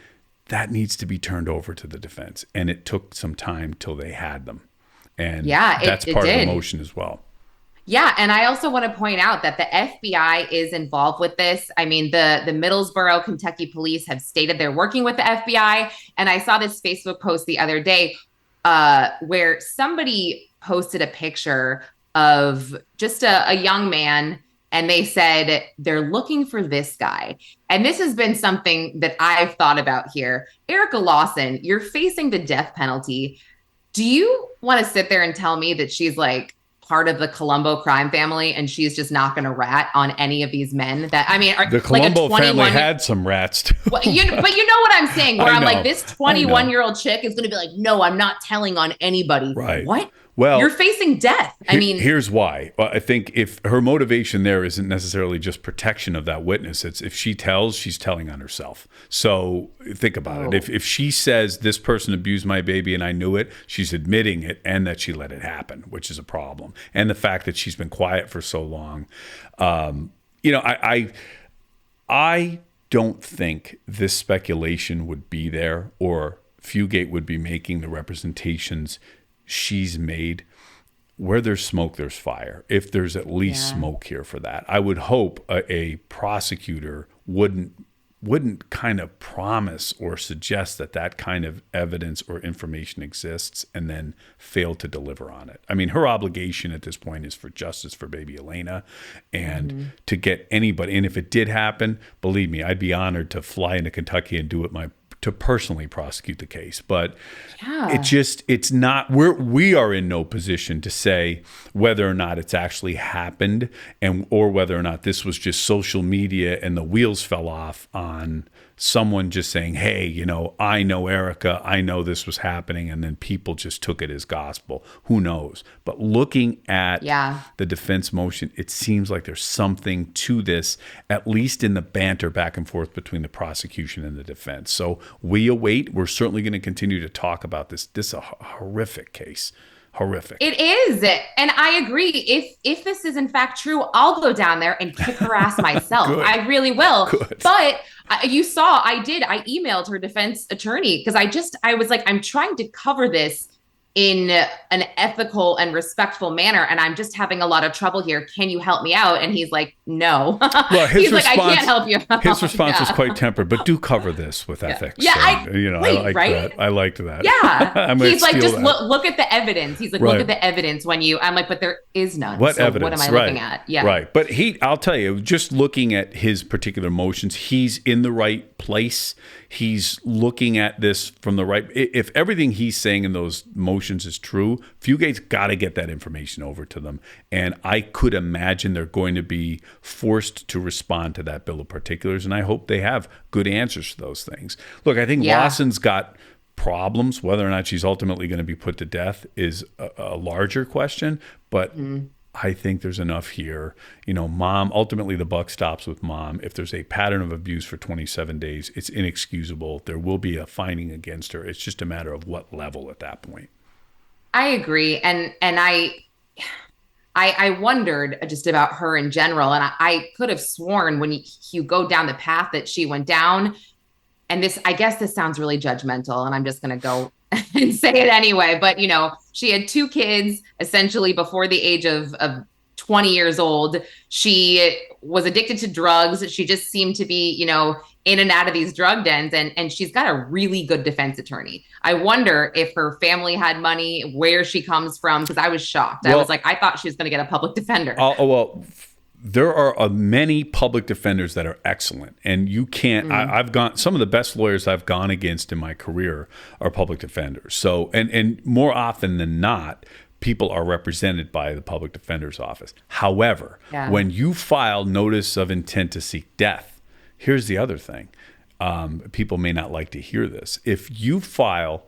that needs to be turned over to the defense. And it took some time till they had them. And that's part of the motion as well. Yeah, and I also want to point out that the FBI is involved with this. I mean, the Middlesboro, Kentucky police have stated they're working with the FBI. And I saw this Facebook post the other day where somebody posted a picture of just a young man, and they said they're looking for this guy. And this has been something that I've thought about here. Erica Lawson, you're facing the death penalty. Do you want to sit there and tell me that she's like part of the Colombo crime family and she's just not going to rat on any of these men? That, I mean, the Colombo family had some rats too. But you know what I'm saying, where I'm like, this 21-year-old chick is going to be like, no, I'm not telling on anybody. Right. What? Well, you're facing death. I mean, here's why. I think if her motivation there isn't necessarily just protection of that witness, it's if she tells, she's telling on herself. So think about it. If she says this person abused my baby and I knew it, she's admitting it and that she let it happen, which is a problem. And the fact that she's been quiet for so long, I don't think this speculation would be there or Fugate would be making the representations she's made. Where there's smoke, there's fire. If there's at least smoke here for that, I would hope a prosecutor wouldn't kind of promise or suggest that kind of evidence or information exists and then fail to deliver on it. I mean, her obligation at this point is for justice for baby Elena and to get anybody. And if it did happen, believe me, I'd be honored to fly into Kentucky and do it to personally prosecute the case. But it's not, we are in no position to say whether or not it's actually happened or whether or not this was just social media and the wheels fell off on someone just saying, hey, I know Erica, I know this was happening, and then people just took it as gospel. Who knows? But looking at the defense motion, it seems like there's something to this, at least in the banter back and forth between the prosecution and the defense. So we await. We're certainly going to continue to talk about this. This is a horrific case. Horrific. It is. And I agree. If this is in fact true, I'll go down there and kick her ass myself. I really will. Good. But you saw, I emailed her defense attorney because I was like, I'm trying to cover this in an ethical and respectful manner, and I'm just having a lot of trouble here. Can you help me out? And he's like, no. Well, he's like, I can't help you. His response was quite tempered, but do cover this with ethics. Yeah, I like that. I liked that. Yeah. He's like, just look at the evidence. He's like, look at the evidence I'm like, but there is none. What so evidence? What am I looking at? Yeah. Right. But I'll tell you, just looking at his particular motions, he's in the right place. he's looking at this from the right. If everything he's saying in those motions is true, Fugate's got to get that information over to them. And I could imagine they're going to be forced to respond to that bill of particulars. And I hope they have good answers to those things. Look, I think Lawson's got problems. Whether or not she's ultimately going to be put to death is a larger question. But I think there's enough here. Mom, ultimately the buck stops with mom. If there's a pattern of abuse for 27 days, it's inexcusable. There will be a finding against her. It's just a matter of what level at that point. I agree. And I wondered just about her in general. And I could have sworn when you go down the path that she went down, and I guess this sounds really judgmental, and I'm just going to go and say it anyway. But, she had 2 kids essentially before the age of 20 years old. She was addicted to drugs. She just seemed to be, in and out of these drug dens. And she's got a really good defense attorney. I wonder if her family had money, where she comes from, because I was shocked. I was like, I thought she was going to get a public defender. Well, there are many public defenders that are excellent, and you can't. I've gone, some of the best lawyers I've gone against in my career are public defenders. So, and more often than not, people are represented by the public defender's office. However, when you file notice of intent to seek death, here's the other thing. People may not like to hear this. If you file,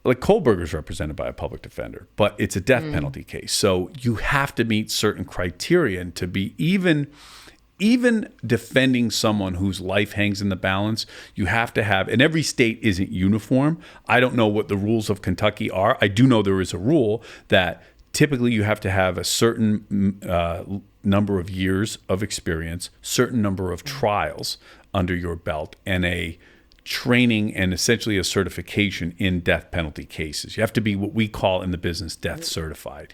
like Kohlberger's represented by a public defender, but it's a death penalty case. So you have to meet certain criteria, and to be even defending someone whose life hangs in the balance, you have to have, and every state isn't uniform. I don't know what the rules of Kentucky are. I do know there is a rule that typically you have to have a certain number of years of experience, certain number of trials under your belt, and a training and essentially a certification in death penalty cases. You have to be what we call in the business death certified.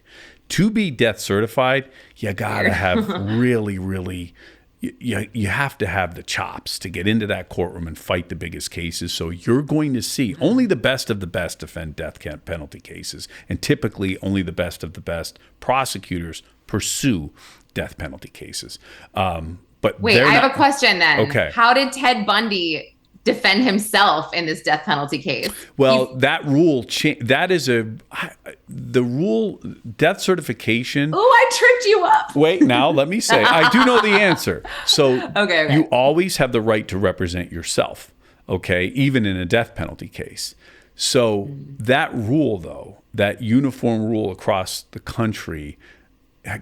To be death certified, you gotta have really, you have to have the chops to get into that courtroom and fight the biggest cases. So you're going to see only the best of the best defend death penalty cases, and typically only the best of the best prosecutors pursue death penalty cases. But wait, I have a question then. Okay. How did Ted Bundy defend himself in this death penalty case? Well, that rule, that is the rule, death certification. Oh, I tricked you up. Wait, now let me say, I do know the answer. So okay. You always have the right to represent yourself, okay, even in a death penalty case. So that rule, though, that uniform rule across the country,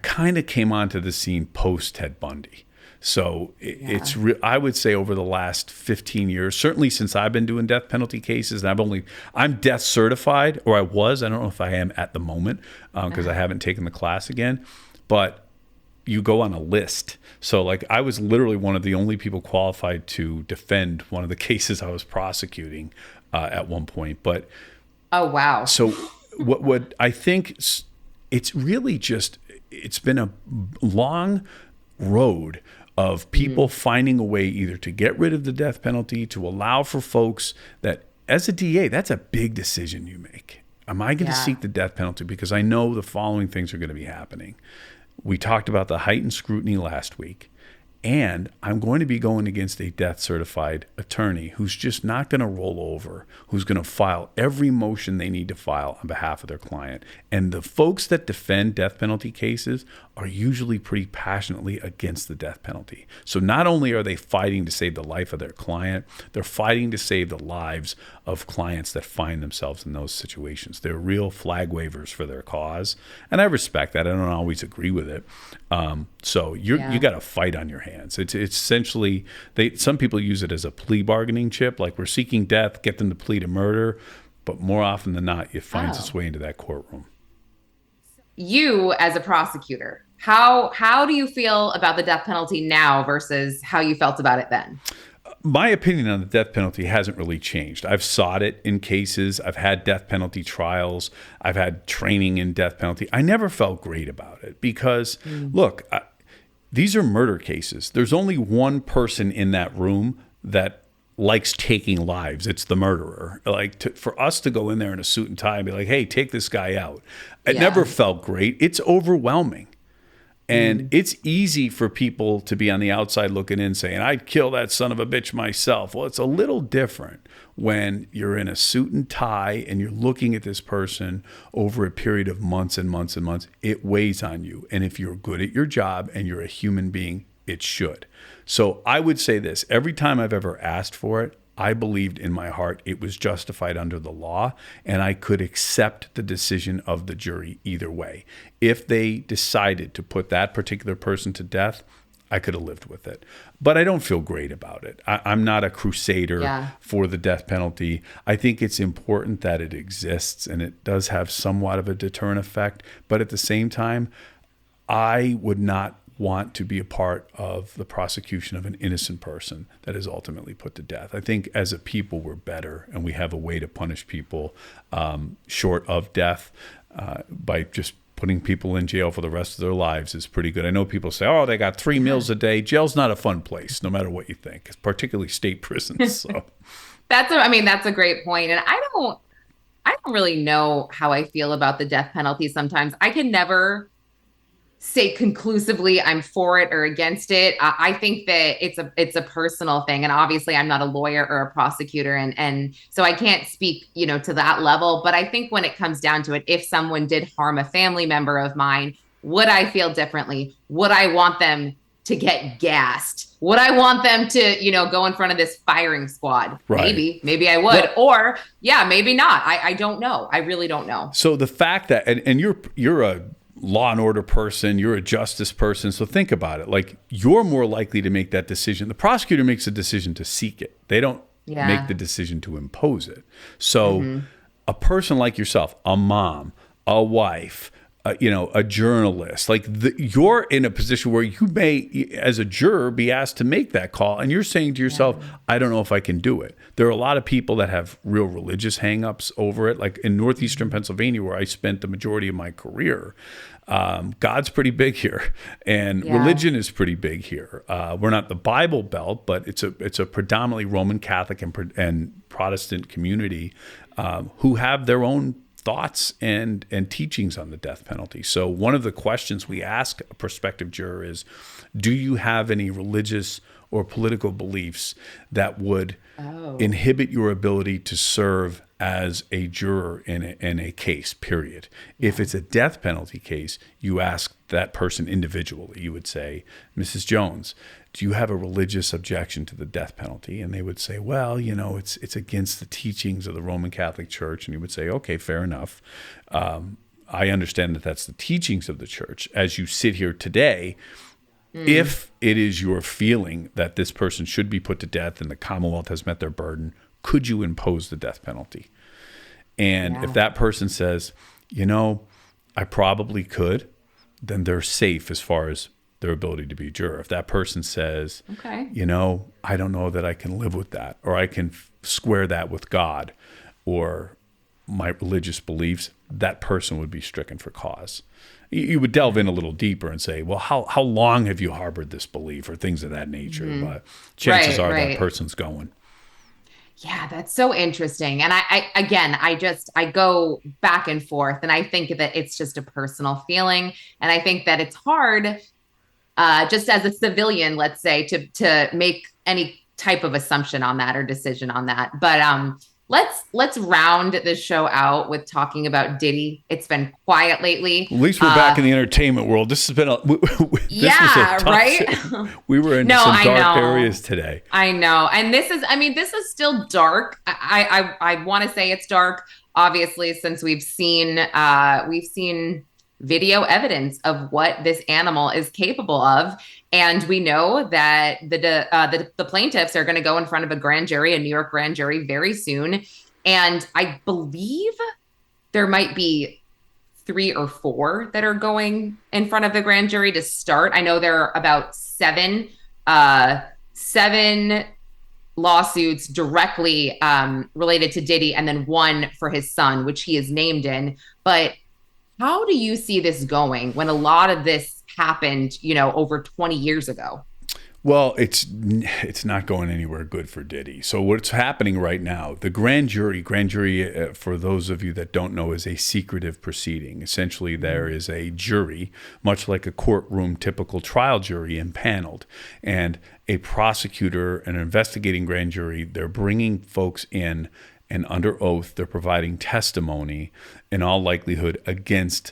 kind of came onto the scene post Ted Bundy. So it's I would say over the last 15 years, certainly since I've been doing death penalty cases, and I'm death certified, or I was. I don't know if I am at the moment because I haven't taken the class again. But you go on a list. So like I was literally one of the only people qualified to defend one of the cases I was prosecuting at one point. But oh wow! So what I think it's really just it's been a long road of people finding a way either to get rid of the death penalty, to allow for folks that, as a DA, that's a big decision you make. Am I going to seek the death penalty? Because I know the following things are going to be happening. We talked about the heightened scrutiny last week, and I'm going to be going against a death certified attorney who's just not going to roll over, who's going to file every motion they need to file on behalf of their client. And the folks that defend death penalty cases are usually pretty passionately against the death penalty. So not only are they fighting to save the life of their client, they're fighting to save the lives of clients that find themselves in those situations. They're real flag wavers for their cause. And I respect that. I don't always agree with it. So you got to fight on your hands. It's essentially, some people use it as a plea bargaining chip, like we're seeking death, get them to plead to murder. But more often than not, it finds its way into that courtroom. You as a prosecutor, how do you feel about the death penalty now versus how you felt about it then? My opinion on the death penalty hasn't really changed. I've sought it in cases. I've had death penalty trials. I've had training in death penalty. I never felt great about it because, look, these are murder cases. There's only one person in that room that likes taking lives. It's the murderer. For us to go in there in a suit and tie and be like, hey, take this guy out. It never felt great. It's overwhelming. And it's easy for people to be on the outside looking in saying, I'd kill that son of a bitch myself. Well, it's a little different when you're in a suit and tie and you're looking at this person over a period of months and months and months. It weighs on you. And if you're good at your job and you're a human being, it should. So I would say this, every time I've ever asked for it, I believed in my heart it was justified under the law, and I could accept the decision of the jury either way. If they decided to put that particular person to death, I could have lived with it. But I don't feel great about it. I'm not a crusader for the death penalty. I think it's important that it exists, and it does have somewhat of a deterrent effect. But at the same time, I would not want to be a part of the prosecution of an innocent person that is ultimately put to death. I think as a people, we're better, and we have a way to punish people short of death by just putting people in jail for the rest of their lives is pretty good. I know people say, oh, they got 3 meals a day. Jail's not a fun place, no matter what you think, particularly state prisons. So that's a great point. And I don't really know how I feel about the death penalty sometimes. I can never say conclusively I'm for it or against it. I think that it's a personal thing. And obviously I'm not a lawyer or a prosecutor. And so I can't speak, to that level. But I think when it comes down to it, if someone did harm a family member of mine, would I feel differently? Would I want them to get gassed? Would I want them to, go in front of this firing squad? Right. Maybe I would. Or maybe not. I don't know. I really don't know. So the fact that, and you're a law and order person, you're a justice person. So think about it. Like, you're more likely to make that decision. The prosecutor makes a decision to seek it. They don't make the decision to impose it. So a person like yourself, a mom, a wife, a journalist, like you're in a position where you may, as a juror, be asked to make that call. And you're saying to yourself, I don't know if I can do it. There are a lot of people that have real religious hangups over it. Like in northeastern Pennsylvania, where I spent the majority of my career, God's pretty big here, and religion is pretty big here. We're not the Bible Belt, but it's a predominantly Roman Catholic and Protestant community who have their own thoughts and teachings on the death penalty. So one of the questions we ask a prospective juror is, do you have any religious or political beliefs that would inhibit your ability to serve as a juror in a case, period? If it's a death penalty case, you ask that person individually. You would say, Mrs. Jones, do you have a religious objection to the death penalty? And they would say, well, it's against the teachings of the Roman Catholic Church. And you would say, okay, fair enough. I understand that that's the teachings of the church. As you sit here today, if it is your feeling that this person should be put to death and the Commonwealth has met their burden, could you impose the death penalty? And if that person says, I probably could, then they're safe as far as their ability to be a juror. If that person says, I don't know that I can live with that, or I can square that with God or my religious beliefs, that person would be stricken for cause. You would delve in a little deeper and say, well, how long have you harbored this belief, or things of that nature? But chances are that person's going. Yeah, that's so interesting. And I go back and forth, and I think that it's just a personal feeling. And I think that it's hard, just as a civilian, let's say, to make any type of assumption on that or decision on that. But let's round this show out with talking about Diddy. It's been quiet lately. At least we're back in the entertainment world. This has been right. We were in some dark areas today. I know, and this is still dark. I want to say it's dark, obviously, since we've seen video evidence of what this animal is capable of. And we know that the plaintiffs are going to go in front of a New York grand jury very soon. And I believe there might be 3 or 4 that are going in front of the grand jury to start. I know there are about 7 lawsuits directly related to Diddy, and then 1 for his son, which he is named in. But how do you see this going when a lot of this happened, over 20 years ago? Well, it's not going anywhere good for Diddy. So what's happening right now, the grand jury, for those of you that don't know, is a secretive proceeding. Essentially, there is a jury, much like a courtroom typical trial jury, impaneled. And a prosecutor, an investigating grand jury, they're bringing folks in, and under oath, they're providing testimony, in all likelihood, against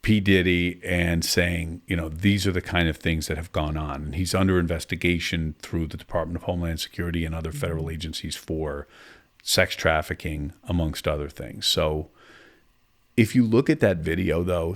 P. Diddy, and saying, these are the kind of things that have gone on. And he's under investigation through the Department of Homeland Security and other federal agencies for sex trafficking, amongst other things. So if you look at that video, though,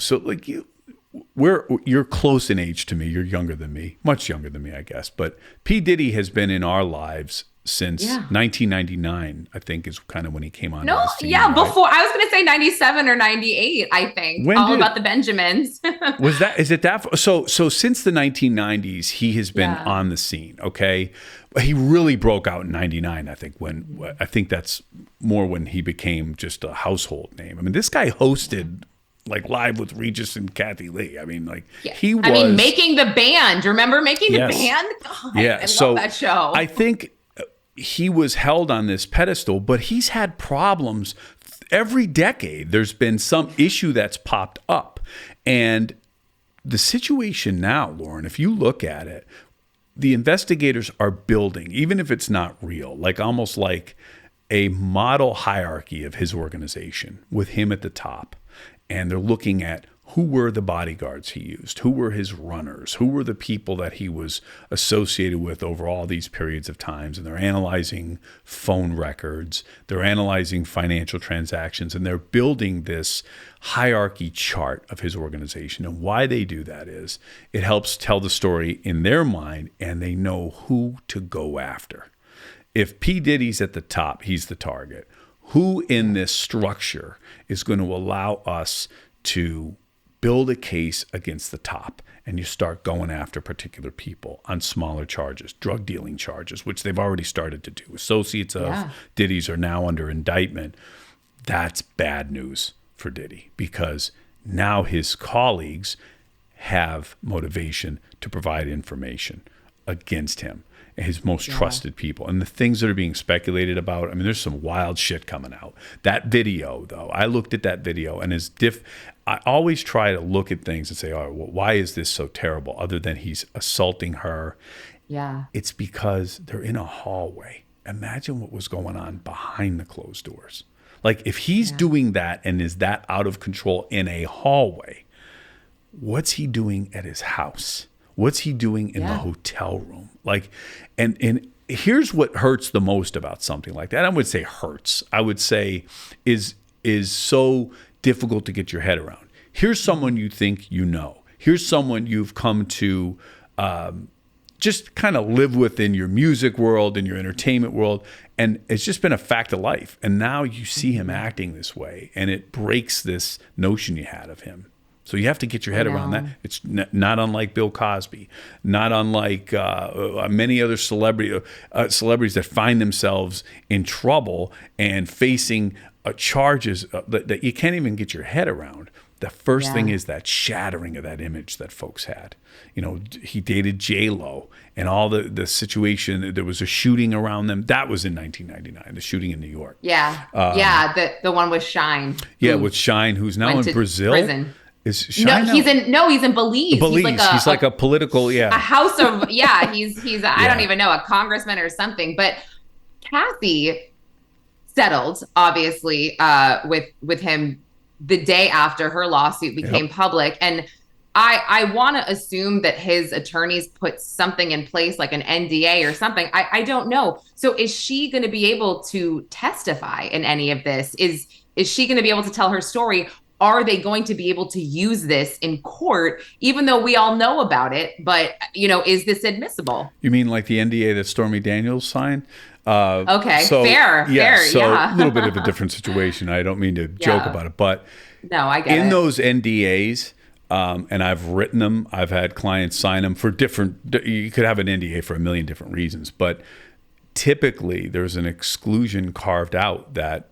you're close in age to me. You're younger than me, much younger than me, I guess. But P. Diddy has been in our lives since 1999, I think, is kind of when he came on. No, right? Before. I was going to say 97 or 98, I think. About the Benjamins. Is it that? So since the 1990s, he has been on the scene, okay? He really broke out in 99, I think, that's more when he became just a household name. I mean, this guy hosted Live with Regis and Kathy Lee. I mean, he was... Making the Band. Remember Making the Band? God, I love that show. I think he was held on this pedestal, but he's had problems every decade. There's been some issue that's popped up. And the situation now, Lauren, if you look at it, the investigators are building, even if it's not real, almost like a model hierarchy of his organization with him at the top. And they're looking at who were the bodyguards he used, who were his runners, who were the people that he was associated with over all these periods of times. And they're analyzing phone records, they're analyzing financial transactions, and they're building this hierarchy chart of his organization. And why they do that is it helps tell the story in their mind, and they know who to go after. If P. Diddy's at the top, he's the target. Who in this structure is going to allow us to build a case against the top? And you start going after particular people on smaller charges, drug dealing charges, which they've already started to do. Associates of Diddy's are now under indictment. That's bad news for Diddy, because now his colleagues have motivation to provide information against him, his most trusted people. And the things that are being speculated about, I mean, there's some wild shit coming out. That video, though, I looked at that video, and I always try to look at things and say, oh, well, why is this so terrible, other than he's assaulting her? Yeah. It's because they're in a hallway. Imagine what was going on behind the closed doors. If he's doing that and is that out of control in a hallway, what's he doing at his house? What's he doing in the hotel room? And here's what hurts the most about something like that. I would say hurts. I would say is so difficult to get your head around. Here's someone you think you know. Here's someone you've come to just kind of live with in your music world, in your entertainment world. And it's just been a fact of life. And now you see him acting this way, and it breaks this notion you had of him. So you have to get your head around that. It's not unlike Bill Cosby, not unlike many other celebrities that find themselves in trouble and facing charges that you can't even get your head around. The first thing is that shattering of that image that folks had. He dated J-Lo, and all the situation. There was a shooting around them. That was in 1999, the shooting in New York. Yeah. The one with Shine. Yeah, with Shine, who's now in Brazil. Prison. Is Shine he's in Belize. He's like a political, a house of he's I don't even know, a congressman or something. But Kathy settled, obviously, with him the day after her lawsuit became public. And I want to assume that his attorneys put something in place, like an NDA or something. I don't know. So is she going to be able to testify in any of this? Is she going to be able to tell her story? Are they going to be able to use this in court, even though we all know about it? But, is this admissible? You mean like the NDA that Stormy Daniels signed? Okay, so, fair. A little bit of a different situation. I don't mean to joke about it, but no, I get it. In those NDAs, and I've written them, I've had clients sign them for different, you could have an NDA for a million different reasons, but typically there's an exclusion carved out that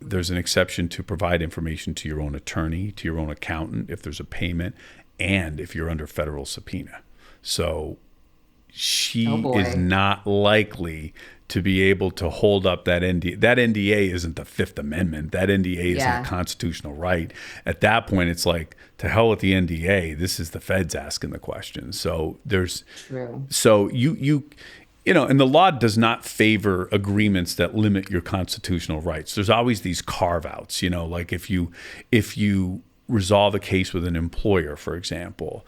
there's an exception to provide information to your own attorney, to your own accountant, if there's a payment, and if you're under federal subpoena. So Oh she is boy. not likely to be able to hold up that NDA. That NDA isn't the Fifth Amendment. That NDA isn't a Yeah. constitutional right. At that point, it's like, to hell with the NDA. This is the feds asking the question. So True. and the law does not favor agreements that limit your constitutional rights. There's always these carve outs, like if you resolve a case with an employer, for example,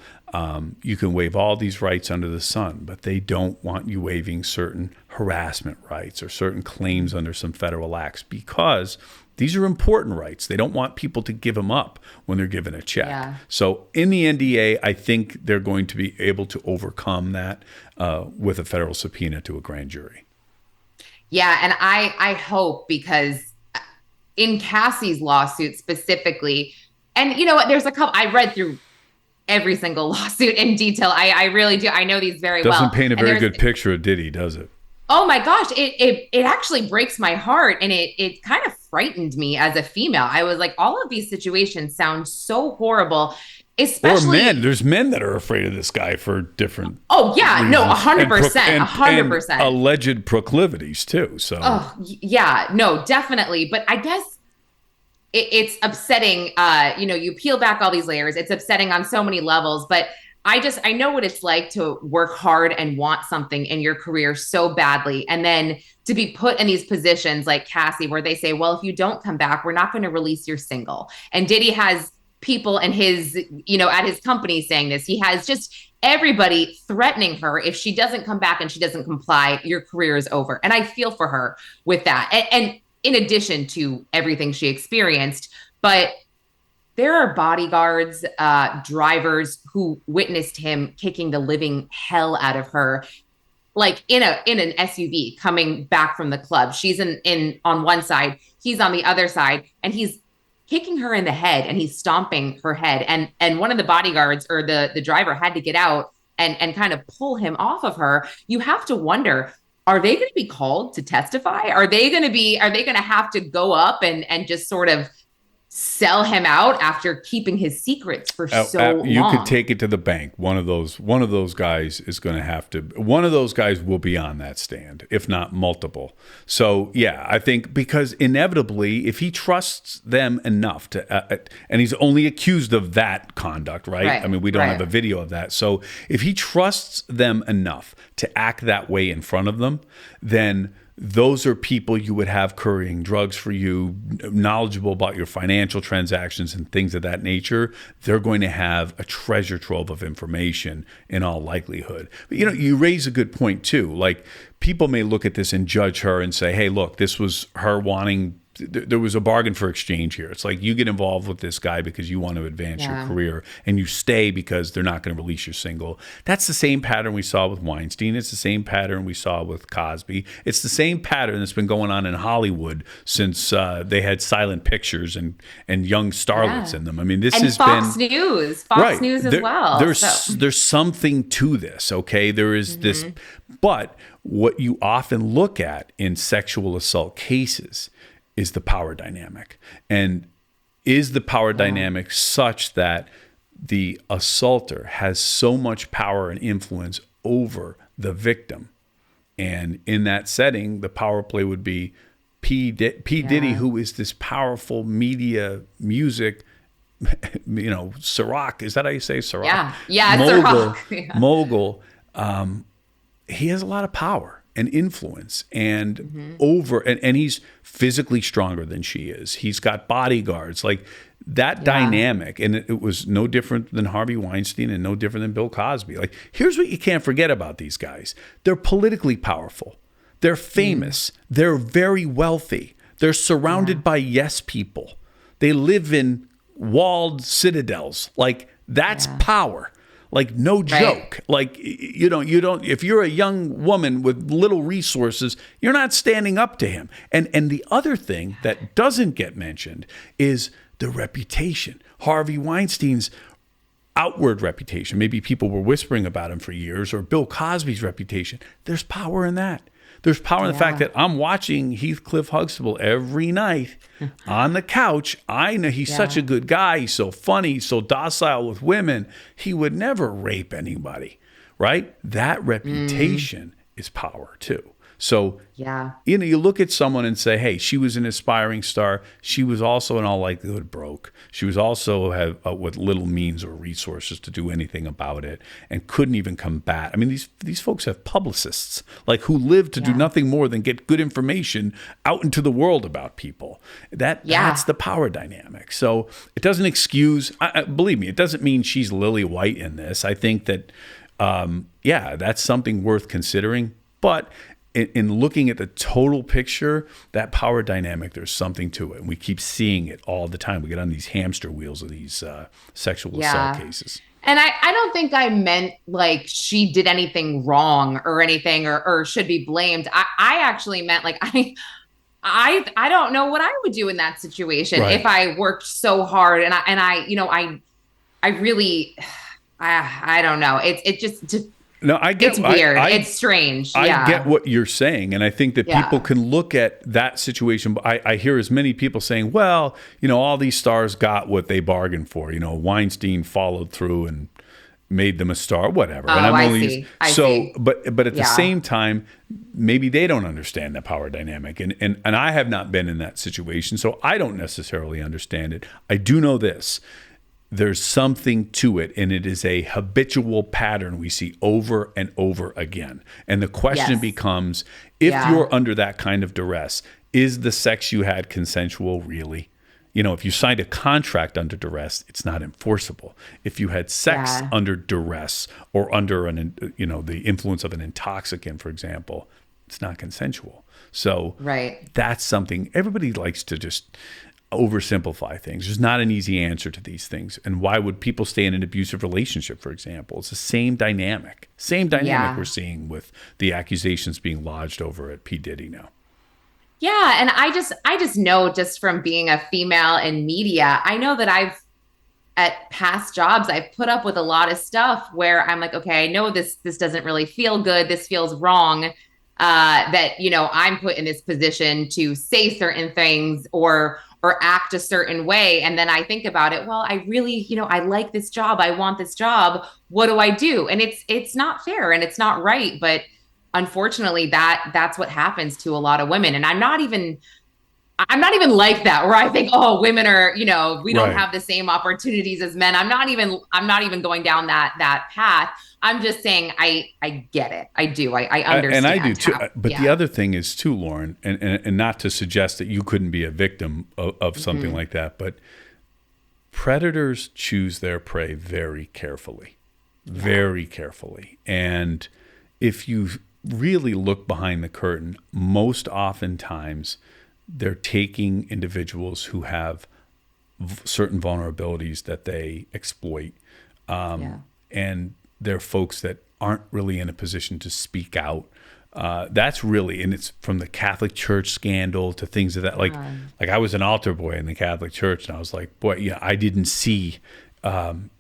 you can waive all these rights under the sun, but they don't want you waiving certain harassment rights or certain claims under some federal acts, because these are important rights. They don't want people to give them up when they're given a check. Yeah. So in the NDA, I think they're going to be able to overcome that with a federal subpoena to a grand jury. Yeah, and I hope, because in Cassie's lawsuit specifically, and you know what, there's a couple, I read through every single lawsuit in detail. I really do. I know these very well. Doesn't paint a very good picture of Diddy, does it? Oh my gosh, it actually breaks my heart, and it kind of frightened me as a female. I was like, all of these situations sound so horrible, especially. Or men. There's men that are afraid of this guy for different. Oh yeah, reasons. no, 100%, 100%. And alleged proclivities too. So. Oh yeah, no, definitely. But I guess it's upsetting. You peel back all these layers. It's upsetting on so many levels, but I know what it's like to work hard and want something in your career so badly, and then to be put in these positions like Cassie, where they say, well, if you don't come back, we're not going to release your single. And Diddy has people in his, at his company saying this. He has just everybody threatening her. If she doesn't come back and she doesn't comply, your career is over. And I feel for her with that. And in addition to everything she experienced, but there are bodyguards, drivers who witnessed him kicking the living hell out of her, like in an SUV coming back from the club. She's in on one side, he's on the other side, and he's kicking her in the head, and he's stomping her head. And one of the bodyguards, or the driver, had to get out and kind of pull him off of her. You have to wonder, are they going to be called to testify? Are they going to have to go up and just sort of sell him out after keeping his secrets for so long? You could take it to the bank. One of those guys is going to have to. One of those guys will be on that stand, if not multiple. So yeah, I think, because inevitably, if he trusts them enough to, and he's only accused of that conduct, right? I mean, we don't have a video of that. So if he trusts them enough to act that way in front of them, then those are people you would have currying drugs for you, knowledgeable about your financial transactions and things of that nature. They're going to have a treasure trove of information in all likelihood. But you raise a good point too. Like, people may look at this and judge her and say, hey, look, this was her wanting. There was a bargain for exchange here. It's like, you get involved with this guy because you want to advance your career, and you stay because they're not going to release your single. That's the same pattern we saw with Weinstein. It's the same pattern we saw with Cosby. It's the same pattern that's been going on in Hollywood since they had silent pictures and young starlets in them. I mean, this has Fox been Fox News as well. There's something to this, okay? There is this, but what you often look at in sexual assault cases is the power dynamic. And is the power dynamic such that the assaulter has so much power and influence over the victim? And in that setting, the power play would be P. Diddy, who is this powerful media, music, Ciroc. Is that how you say Ciroc? Yeah, Ciroc. Mogul. He has a lot of power and influence and and he's physically stronger than she is. He's got bodyguards, like that dynamic. And it was no different than Harvey Weinstein and no different than Bill Cosby. Like, here's what you can't forget about these guys. They're politically powerful. They're famous. They're very wealthy. They're surrounded by yes people. They live in walled citadels. Like, that's power. Like, no joke. Like, you don't, if you're a young woman with little resources, you're not standing up to him. And the other thing that doesn't get mentioned is the reputation. Harvey Weinstein's outward reputation. Maybe people were whispering about him for years, or Bill Cosby's reputation. There's power in that. There's power in the fact that I'm watching Heathcliff Huxtable every night on the couch. I know he's such a good guy. He's so funny, so docile with women. He would never rape anybody, right? That reputation is power too. So, Yeah. you look at someone and say, hey, she was an aspiring star. She was also in all likelihood broke. She was also with little means or resources to do anything about it and couldn't even combat. I mean, these folks have publicists like who live to do nothing more than get good information out into the world about people. That's the power dynamic. So it doesn't excuse, believe me, it doesn't mean she's lily white in this. I think that, that's something worth considering. But in looking at the total picture, that power dynamic, there's something to it. And we keep seeing it all the time. We get on these hamster wheels of these sexual assault cases. And I don't think I meant like she did anything wrong or anything or should be blamed. I actually meant like I don't know what I would do in that situation if I worked so hard and I really I don't know. It just no, I get it's weird. It's strange. I get what you're saying. And I think that people can look at that situation. I hear as many people saying, well, all these stars got what they bargained for. Weinstein followed through and made them a star, whatever. Oh, and I see. But at the same time, maybe they don't understand the power dynamic. And I have not been in that situation, so I don't necessarily understand it. I do know this. There's something to it, and it is a habitual pattern we see over and over again. And the question becomes, if you're under that kind of duress, is the sex you had consensual really? If you signed a contract under duress, it's not enforceable. If you had sex under duress or under the influence of an intoxicant, for example, it's not consensual. So that's something everybody likes to just oversimplify things. There's not an easy answer to these things. And why would people stay in an abusive relationship, for example? It's the same dynamic. We're seeing with the accusations being lodged over at P. Diddy now. Yeah. And I just know just from being a female in media, I know that at past jobs, I've put up with a lot of stuff where I'm like, okay, I know this doesn't really feel good. This feels wrong. That, I'm put in this position to say certain things or act a certain way. And then I think about it, well, I really, I like this job. I want this job. What do I do? And it's not fair and it's not right. But unfortunately, that's what happens to a lot of women. And I'm not even like that, where I think, oh, women are, we don't have the same opportunities as men. I'm not even going down that path. I'm just saying I get it. I do. I understand. And I do too. But the other thing is too, Lauren, and not to suggest that you couldn't be a victim of something like that, but predators choose their prey very carefully, very carefully. And if you really look behind the curtain, most oftentimes they're taking individuals who have certain vulnerabilities that they exploit. And they're folks that aren't really in a position to speak out. That's really, and it's from the Catholic Church scandal to things of that. Like I was an altar boy in the Catholic Church, and I was like, boy, I didn't see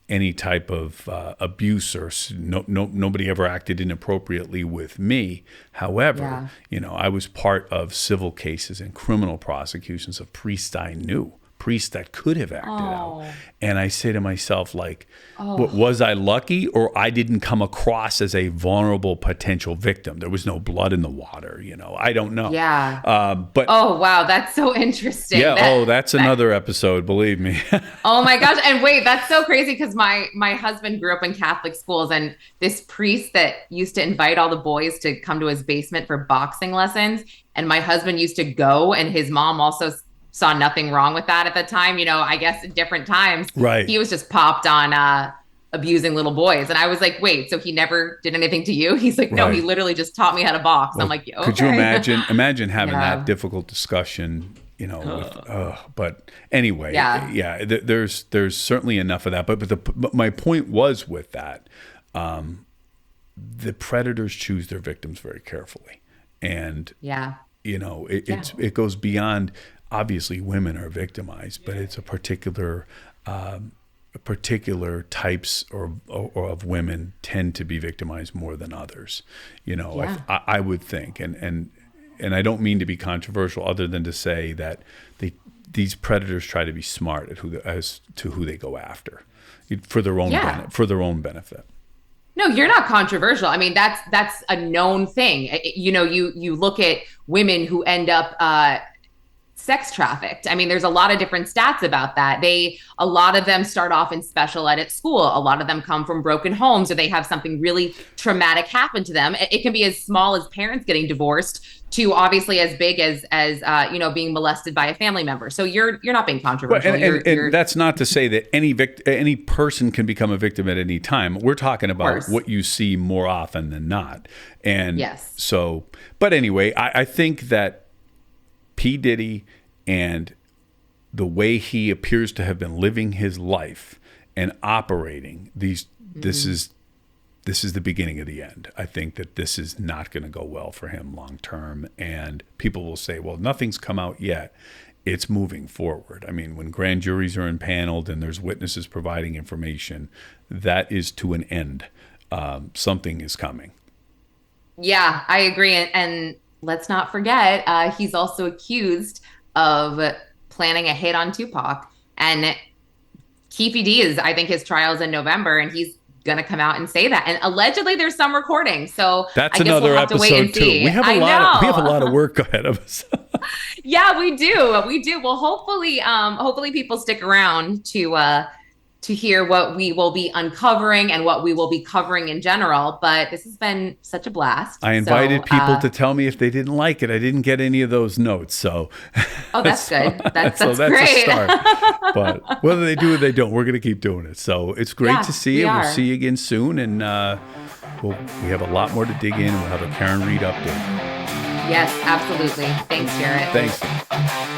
any type of abuse or nobody ever acted inappropriately with me. However, I was part of civil cases and criminal prosecutions of priests I knew. Priests that could have acted out. And I say to myself, like, was I lucky, or I didn't come across as a vulnerable potential victim? There was no blood in the water, I don't know. But oh, wow, that's so interesting. That's another episode, believe me. Oh my gosh. And wait, that's so crazy, because my husband grew up in Catholic schools, and this priest that used to invite all the boys to come to his basement for boxing lessons, and my husband used to go, and his mom also saw nothing wrong with that at the time. I guess at different times, he was just popped on abusing little boys. And I was like, wait, so he never did anything to you? He's like, no, he literally just taught me how to box. Well, I'm like, okay. Could you imagine having that difficult discussion, but anyway, there's certainly enough of that. But my point was with that, the predators choose their victims very carefully. And, it goes beyond. Obviously, women are victimized, but it's a particular types or of women tend to be victimized more than others. I would think, and I don't mean to be controversial, other than to say that these predators try to be smart as to who they go after, for their own benefit. No, you're not controversial. I mean, that's a known thing. You know, you look at women who end up sex trafficked. I mean, there's a lot of different stats about that. A lot of them start off in special ed at school. A lot of them come from broken homes, or they have something really traumatic happen to them. It can be as small as parents getting divorced to obviously as big as you know, being molested by a family member. So you're not being controversial. And that's not to say that any person can become a victim at any time. We're talking about what you see more often than not. And yes. So, but anyway, I think that P. Diddy and the way he appears to have been living his life and operating this is the beginning of the end. I think that this is not going to go well for him long term. And people will say, well, nothing's come out yet. It's moving forward. I mean, when grand juries are impaneled and there's witnesses providing information, that is to an end. Something is coming. Yeah, I agree. And let's not forget, he's also accused of planning a hit on Tupac. And Keefy D is, I think his trial's in November, and he's going to come out and say that. And allegedly there's some recording. So that's I guess another we'll have episode to wait and too. see. We have a lot of work ahead of us. Yeah, we do. We do. Well, hopefully people stick around to hear what we will be uncovering and what we will be covering in general. But this has been such a blast. I invited people to tell me if they didn't like it. I didn't get any of those notes. So, oh, that's good. That's that's great. A start. But whether they do or they don't, we're going to keep doing it. So it's great to see you. We'll see you again soon. And we have a lot more to dig in. We'll have a Karen Reed update. Yes, absolutely. Thanks, Jarrett. Thanks.